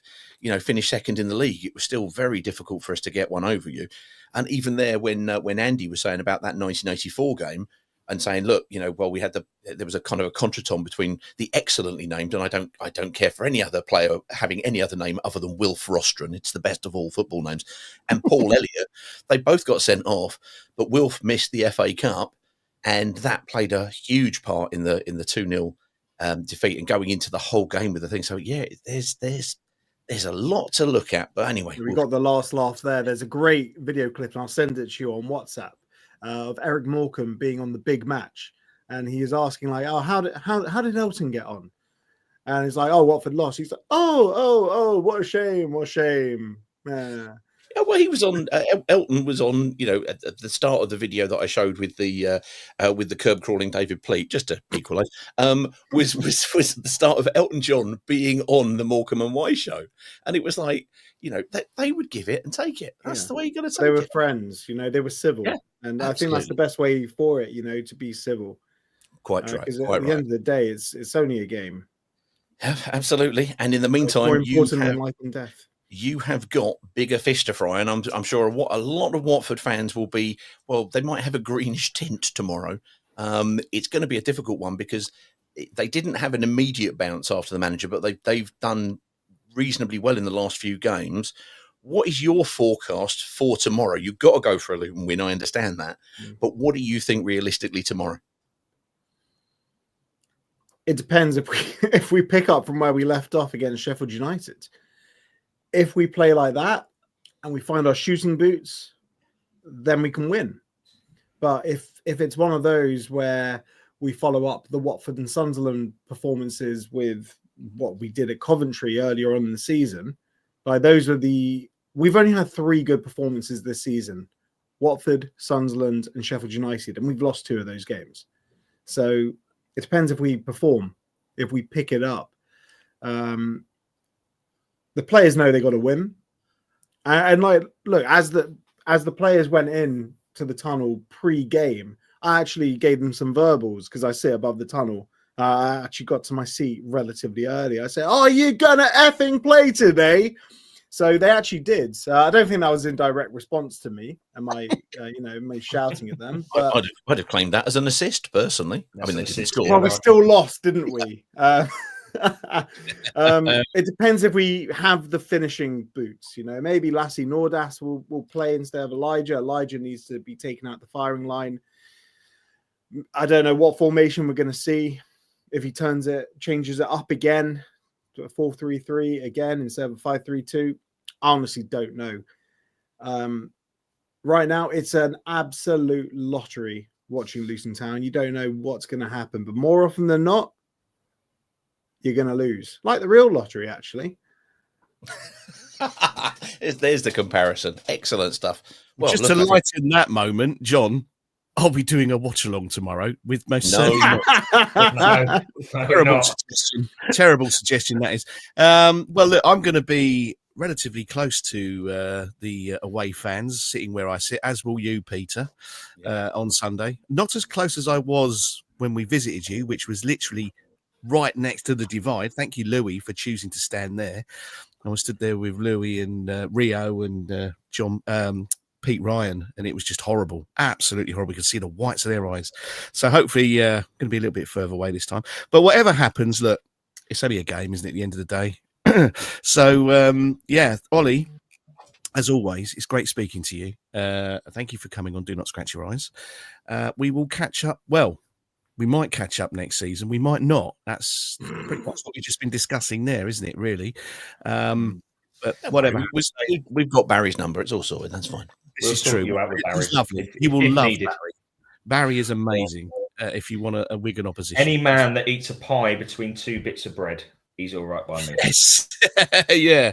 Speaker 5: finished second in the league, it was still very difficult for us to get one over you. And even there, when Andy was saying about that 1984 game and saying, look, well, there was a kind of a contretemps between the excellently named, and I don't care for any other player having any other name other than Wilf Rostron. It's the best of all football names. And Paul Elliott, they both got sent off, but Wilf missed the FA Cup, and that played a huge part in the 2-0 defeat and going into the whole game with the thing. So yeah, there's a lot to look at. But anyway,
Speaker 6: we got the last laugh there. There's a great video clip, and I'll send it to you on WhatsApp, of Eric Morecambe being on the big match, and he is asking like, "Oh, how did Elton get on?" And he's like, "Oh, Watford lost." He's like, "Oh, what a shame, what a shame." Yeah.
Speaker 5: Yeah, well, he was on. Elton was on. At the start of the video that I showed with the curb crawling David Pleat, just to equalise, was the start of Elton John being on the Morecambe and Wise show, and it was like, they would give it and take it. That's the way you got to take it.
Speaker 6: They were friends, they were civil, and I think that's the best way for it, to be civil.
Speaker 5: Quite right.
Speaker 6: Because at the end of the day, it's only a game.
Speaker 5: Yeah, absolutely. And in the meantime,
Speaker 6: more important than life and death.
Speaker 5: You have got bigger fish to fry, and I'm sure what a lot of Watford fans will be. Well, they might have a greenish tint tomorrow. It's going to be a difficult one because they didn't have an immediate bounce after the manager, but they've done reasonably well in the last few games. What is your forecast for tomorrow? You've got to go for a Luton win. I understand that, but what do you think realistically tomorrow?
Speaker 6: It depends if we pick up from where we left off against Sheffield United. If we play like that and we find our shooting boots, then we can win. But if it's one of those where we follow up the Watford and Sunderland performances with what we did at Coventry earlier on in the season, we've only had 3 good performances this season: Watford, Sunderland, and Sheffield United, and we've lost 2 of those games. So it depends if we perform, if we pick it up. The players know they got to win, and look, as the players went in to the tunnel pre-game, I actually gave them some verbals because I sit above the tunnel. I actually got to my seat relatively early. I said, "Are you gonna effing play today?" So they actually did. I don't think that was in direct response to me and me shouting at them. But
Speaker 5: I'd have claimed that as an assist personally. I mean, they didn't score.
Speaker 6: Well, we still lost, didn't we? It depends if we have the finishing boots. Maybe Lassie Nordas will play instead of Elijah. Elijah needs to be taken out the firing line. I don't know what formation we're going to see. If he changes it up again to a 4-3-3 again instead of a 5-3-2, I honestly don't know. Right now, it's an absolute lottery watching Luton Town. You don't know what's going to happen, but more often than not, you're going to lose. Like the real lottery, actually.
Speaker 5: There's the comparison. Excellent stuff.
Speaker 3: Well, just to lighten that moment, John, I'll be doing a watch-along tomorrow with most certainly not. Terrible suggestion that is. Well, look, I'm going to be relatively close to the away fans, sitting where I sit, as will you, Peter, on Sunday. Not as close as I was when we visited you, which was literally right next to the divide. Thank you, Louis, for choosing to stand there. I was stood there with Louis and Rio and Pete Ryan, and it was just horrible, absolutely horrible. You could see the whites of their eyes. So hopefully going to be a little bit further away this time. But whatever happens, look, it's only a game, isn't it, at the end of the day? So, Ollie, as always, it's great speaking to you. Thank you for coming on Do Not Scratch Your Eyes. We will catch up. Well, we might catch up next season. We might not. That's pretty much what we've just been discussing there, isn't it, really? But whatever.
Speaker 5: We've got Barry's number. It's all sorted. That's fine.
Speaker 3: This is true. He's lovely. You will love Barry. Barry is amazing. if you want a Wigan opposition.
Speaker 4: Any man that eats a pie between two bits of bread, he's all right by me.
Speaker 3: Yes. Yeah.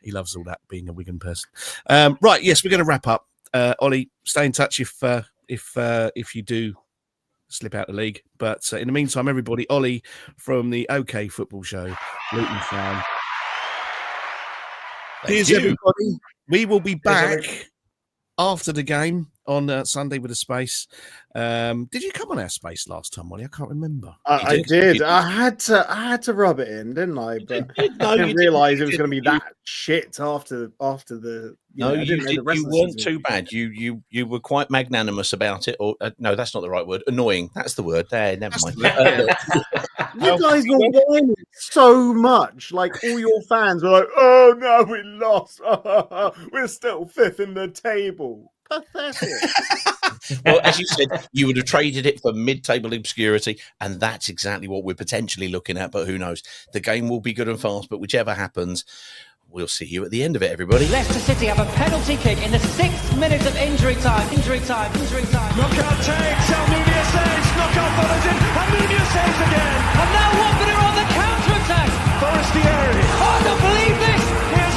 Speaker 3: He loves all that, being a Wigan person. Right. Yes, we're going to wrap up. Ollie, stay in touch if you do slip out the league. But in the meantime, everybody, Ollie from the OK Football Show, Luton Town. Here's everybody. We will be back after the game on Sunday with a space. Did you come on our space last time, Ollie? I can't remember.
Speaker 6: I did. I had to rub it in, didn't I? But I didn't realise it was going to be that shit after the.
Speaker 5: You weren't too bad. You were quite magnanimous about it. Or no, that's not the right word. Annoying. That's the word. There, never mind.
Speaker 6: You guys were whining so much. Like all your fans were like, "Oh no, we lost. We're still fifth in the table." Pathetic.
Speaker 5: Well, as you said, you would have traded it for mid-table obscurity, and that's exactly what we're potentially looking at. But who knows? The game will be good and fast, but whichever happens, we'll see you at the end of it, everybody.
Speaker 1: Leicester City have a penalty kick in the 6th minute of injury time.
Speaker 2: Knockout takes, Nunye saves, knockout follows in, and Nunye saves again.
Speaker 1: And now Watford are on the counter-attack.
Speaker 2: Forestieri.
Speaker 1: Oh, I don't believe this.
Speaker 2: Here's